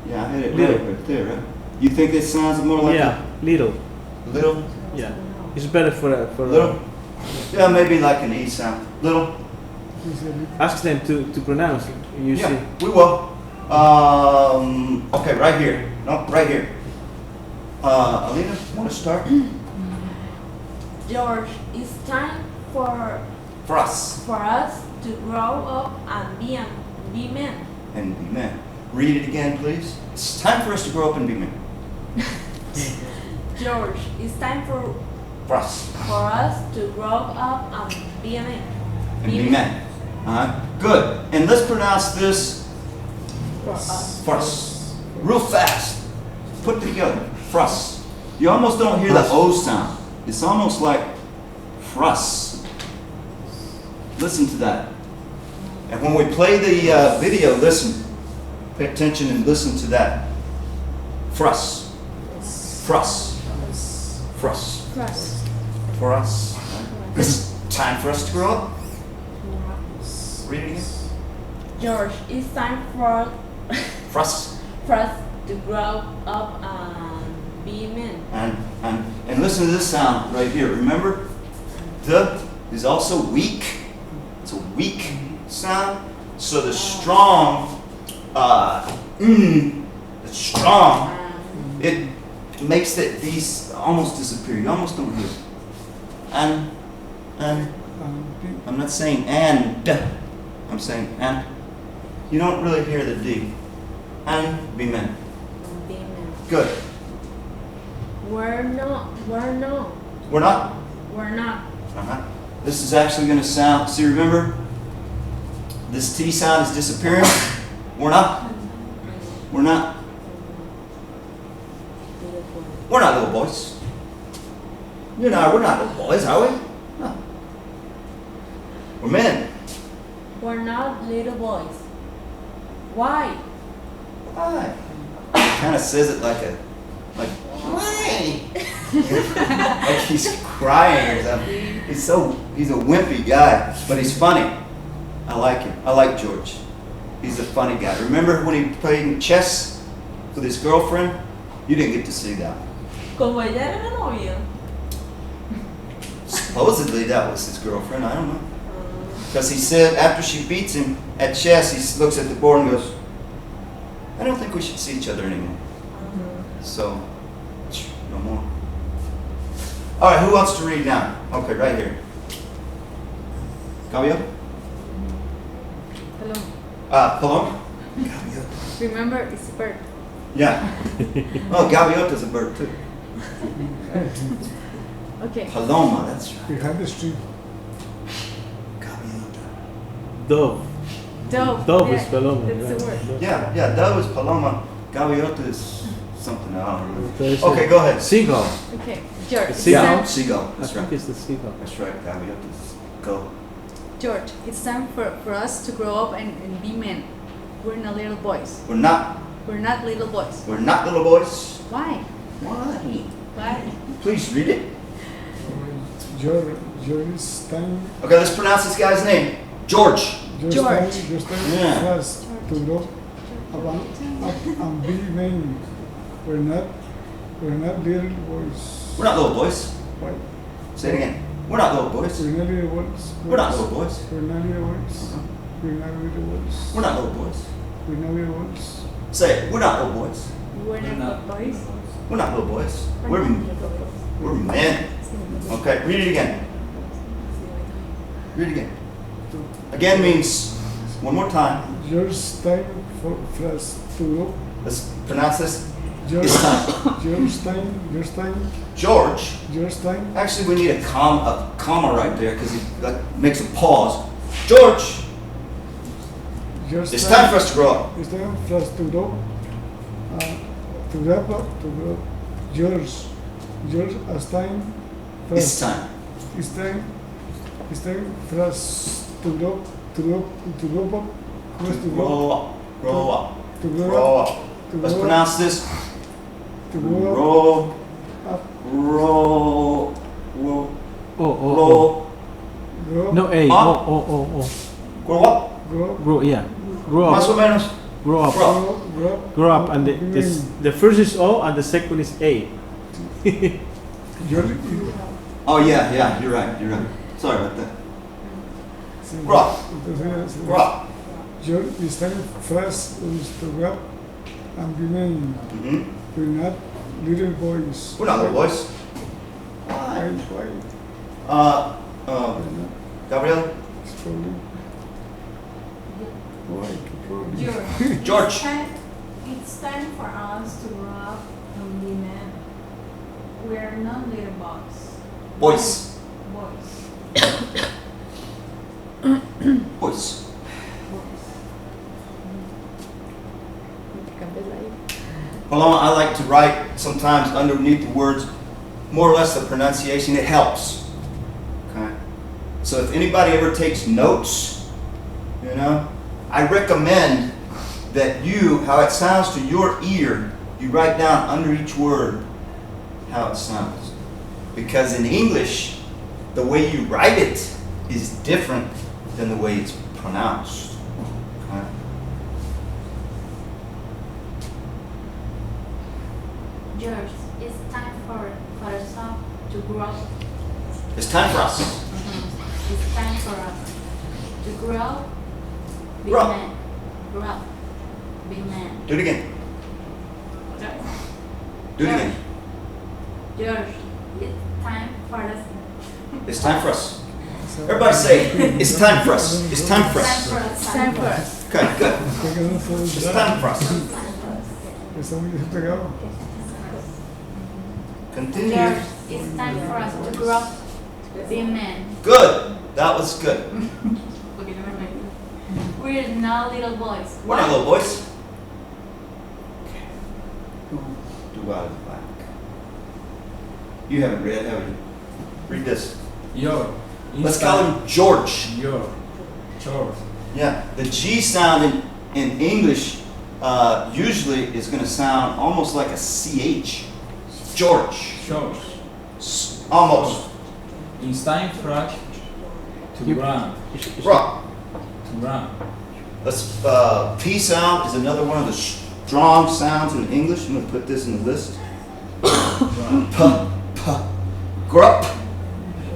[SPEAKER 1] Yeah, I had it
[SPEAKER 2] Little.
[SPEAKER 1] right there, right? You think it sounds more like
[SPEAKER 2] little.
[SPEAKER 1] a little?
[SPEAKER 2] Yeah, it's better for
[SPEAKER 1] Little? Yeah, maybe like an E sound. Little?
[SPEAKER 2] ask them to pronounce it. You see.
[SPEAKER 1] We will. Okay, right here. No, right here. Alina, want to start?
[SPEAKER 8] George, it's time for
[SPEAKER 1] us
[SPEAKER 8] to grow up and be men.
[SPEAKER 1] And be men. Read it again, please. It's time for us to grow up and be men.
[SPEAKER 8] George, it's time for
[SPEAKER 1] us
[SPEAKER 8] to grow up and be men.
[SPEAKER 1] and be men. Good. And let's pronounce this
[SPEAKER 8] For
[SPEAKER 1] us. Real fast. Put together. Frus. You almost don't hear the O sound. It's almost like frus. Listen to that. And when we play the video, listen. Pay attention and listen to that. Frus. Frus. Frus. For us. It's time for us to grow up. Read it again.
[SPEAKER 8] George, it's time for
[SPEAKER 1] Frus.
[SPEAKER 8] us to grow up and be men.
[SPEAKER 1] And listen to this sound right here. Remember, the is also weak. It's a weak sound. So the strong, the strong, it makes these almost disappear. You almost don't hear it. And I'm not saying and. I'm saying and. You don't really hear the D. And be men.
[SPEAKER 8] Be men.
[SPEAKER 1] Good.
[SPEAKER 8] We're not.
[SPEAKER 1] We're not.
[SPEAKER 8] We're not.
[SPEAKER 1] This is actually going to sound. See, remember, this T sound is disappearing. We're not. We're not. We're not little boys. You know, we're not little boys, are we? No. We're men.
[SPEAKER 8] We're not little boys. Why?
[SPEAKER 1] Why? He kind of says it like why? Like he's crying or something. He's a wimpy guy, but he's funny. I like him. I like George. He's a funny guy. Remember when he played chess with his girlfriend? You didn't get to see that.
[SPEAKER 8] Como ella era la novia.
[SPEAKER 1] Supposedly that was his girlfriend. I don't know. Because he said after she beats him at chess, he looks at the board and goes, I don't think we should see each other anymore. So, no more. All right, who wants to read now? Okay, right here. Gabio?
[SPEAKER 7] Hello.
[SPEAKER 1] Paloma?
[SPEAKER 7] Remember, it's a bird.
[SPEAKER 1] Yeah. Oh, Gaviota's a bird too.
[SPEAKER 7] Okay.
[SPEAKER 1] Paloma, that's right.
[SPEAKER 5] Behind the street.
[SPEAKER 2] Dove.
[SPEAKER 7] Dove.
[SPEAKER 2] Is paloma.
[SPEAKER 7] That's the word.
[SPEAKER 1] Yeah, dove is Paloma. Gaviota is something I don't remember.
[SPEAKER 2] Okay,
[SPEAKER 1] Okay, go ahead.
[SPEAKER 2] Seagull.
[SPEAKER 7] Okay. George. it's
[SPEAKER 2] Seagull.
[SPEAKER 7] time-
[SPEAKER 1] Seagull.
[SPEAKER 2] I
[SPEAKER 1] That's
[SPEAKER 2] think
[SPEAKER 1] right.
[SPEAKER 2] it's the seagull.
[SPEAKER 1] That's right, Gaviota's. Go.
[SPEAKER 7] George, it's time for us to grow up and be men. We're not little boys.
[SPEAKER 1] We're not
[SPEAKER 7] Little boys.
[SPEAKER 1] little boys.
[SPEAKER 7] Why?
[SPEAKER 1] Why?
[SPEAKER 7] Why?
[SPEAKER 1] Please read it.
[SPEAKER 5] George's time.
[SPEAKER 1] Okay, let's pronounce this guy's name. George.
[SPEAKER 5] George's time
[SPEAKER 1] Yeah.
[SPEAKER 5] for us to grow up and be men. We're not little boys.
[SPEAKER 1] We're not little boys.
[SPEAKER 5] Why?
[SPEAKER 1] Say it again. We're not little boys.
[SPEAKER 5] We're not little boys.
[SPEAKER 1] We're not little boys.
[SPEAKER 5] We're not little boys. We're not little boys.
[SPEAKER 1] We're not little boys.
[SPEAKER 5] We're not little boys.
[SPEAKER 1] Say it. We're not little boys.
[SPEAKER 7] We're not little boys.
[SPEAKER 1] We're not little boys.
[SPEAKER 7] We're not little boys.
[SPEAKER 1] We're men. Okay, read it again. Read it again. Again means one more time.
[SPEAKER 5] George's time for us to grow.
[SPEAKER 1] Let's pronounce this. It's time. George. Actually, we need a comma right there because it makes a pause. George. It's time for us to grow up.
[SPEAKER 5] It's time for us to grow up. George, it's time for
[SPEAKER 1] It's time.
[SPEAKER 5] It's time for us to grow up.
[SPEAKER 1] Grow up.
[SPEAKER 5] To grow
[SPEAKER 1] Grow
[SPEAKER 5] up.
[SPEAKER 1] up. Let's pronounce this.
[SPEAKER 5] To grow up.
[SPEAKER 1] Grow.
[SPEAKER 2] Oh. No, A.
[SPEAKER 1] Up.
[SPEAKER 2] Oh.
[SPEAKER 1] Grow up.
[SPEAKER 2] Grow, yeah. Grow
[SPEAKER 1] Más o
[SPEAKER 2] up.
[SPEAKER 1] menos.
[SPEAKER 2] Grow up. Grow up. And the first is O and the second is A.
[SPEAKER 1] Oh yeah, you're right. Sorry about that. Grow up. Grow up.
[SPEAKER 5] George, it's time for us to grow up and be men. We're not little boys.
[SPEAKER 1] We're not little boys.
[SPEAKER 5] Why?
[SPEAKER 1] Gabriel? George.
[SPEAKER 6] It's time for us to grow up and be men. We're not little boys.
[SPEAKER 1] Boys. Along, I like to write sometimes underneath the words more or less the pronunciation. It helps. Okay. So if anybody ever takes notes, I recommend that how it sounds to your ear, you write down under each word how it sounds. Because in English, the way you write it is different than the way it's pronounced. Okay?
[SPEAKER 10] George, it's time for us to grow up.
[SPEAKER 1] It's time for us.
[SPEAKER 10] It's time for us to grow. Big
[SPEAKER 1] Grow.
[SPEAKER 10] man. Grow up. Big man.
[SPEAKER 1] Do it again. Do it again.
[SPEAKER 10] George, it's time for us.
[SPEAKER 1] It's time for us. Everybody say, it's time for us. It's time for us.
[SPEAKER 10] It's time for us.
[SPEAKER 1] Okay, good. It's time for us. Continue.
[SPEAKER 10] George, it's time for us to grow up. Be men.
[SPEAKER 1] Good. That was good.
[SPEAKER 10] We're not little boys.
[SPEAKER 1] We're not little boys. Do out of the back. You haven't read, have you? Read this. Let's call him George.
[SPEAKER 9] George.
[SPEAKER 1] Yeah. The G sound in English usually is going to sound almost like a CH. George. Almost.
[SPEAKER 9] It's time for us to run.
[SPEAKER 1] Rock.
[SPEAKER 9] To run.
[SPEAKER 1] Let's, P sound is another one of the strong sounds in English. I'm going to put this in the list. Grup.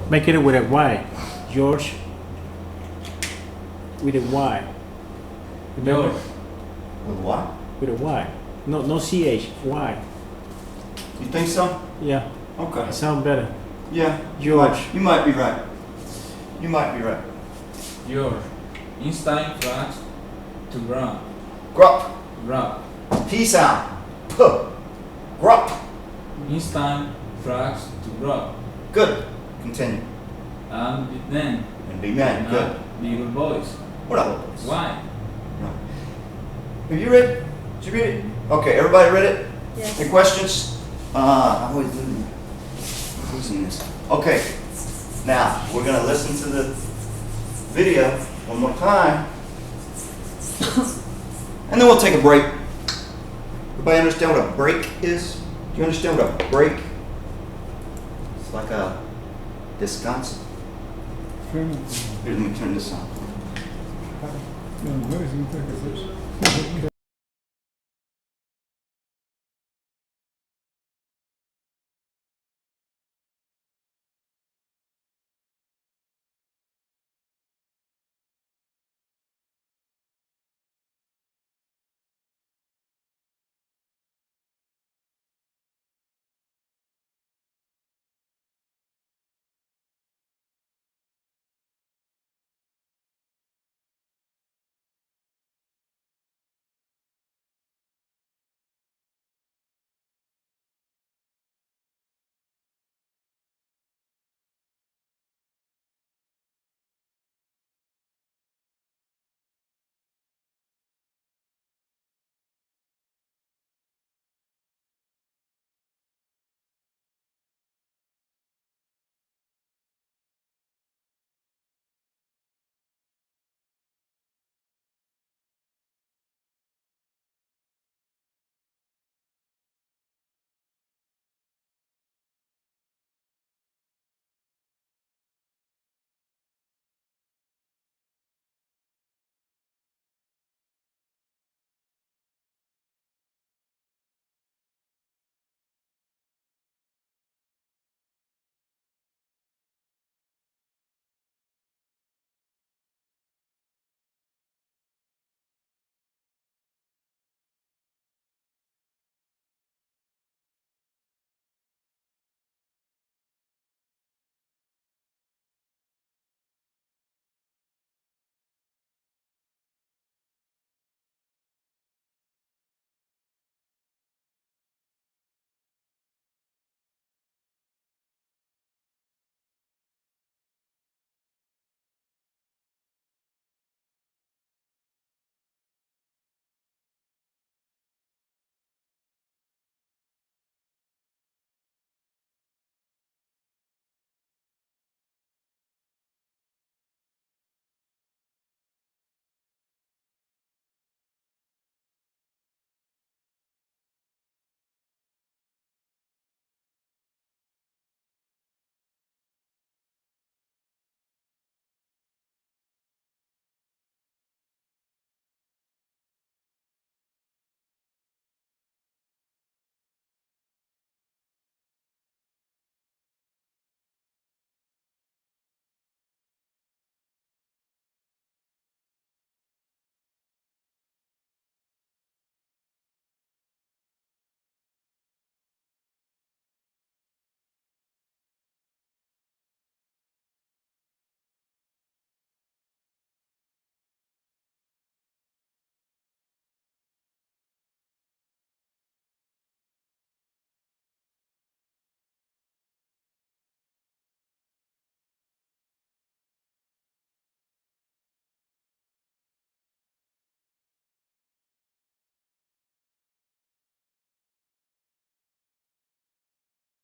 [SPEAKER 2] Make it with a Y. George. With a Y. Remember?
[SPEAKER 1] With what?
[SPEAKER 2] With a Y. No CH. Y.
[SPEAKER 1] You think so?
[SPEAKER 2] Yeah.
[SPEAKER 1] Okay.
[SPEAKER 2] It sounds better.
[SPEAKER 1] Yeah.
[SPEAKER 2] George.
[SPEAKER 1] You might be right. You might be right.
[SPEAKER 9] George. It's time for us to run.
[SPEAKER 1] Grup.
[SPEAKER 9] Run.
[SPEAKER 1] P sound. P. Grup.
[SPEAKER 9] It's time for us to grow.
[SPEAKER 1] Good. Continue.
[SPEAKER 9] And be men.
[SPEAKER 1] And be men. Good.
[SPEAKER 9] Little boys.
[SPEAKER 1] What up?
[SPEAKER 9] Why?
[SPEAKER 1] No. Have you read it? Did you read it? Okay, everybody read it?
[SPEAKER 7] Yes.
[SPEAKER 1] Any questions? I'm always losing this. Okay. Now, we're going to listen to the video one more time. And then we'll take a break. Everybody understand what a break is? Do you understand what a break? It's like a descanso. Here, let me turn this on.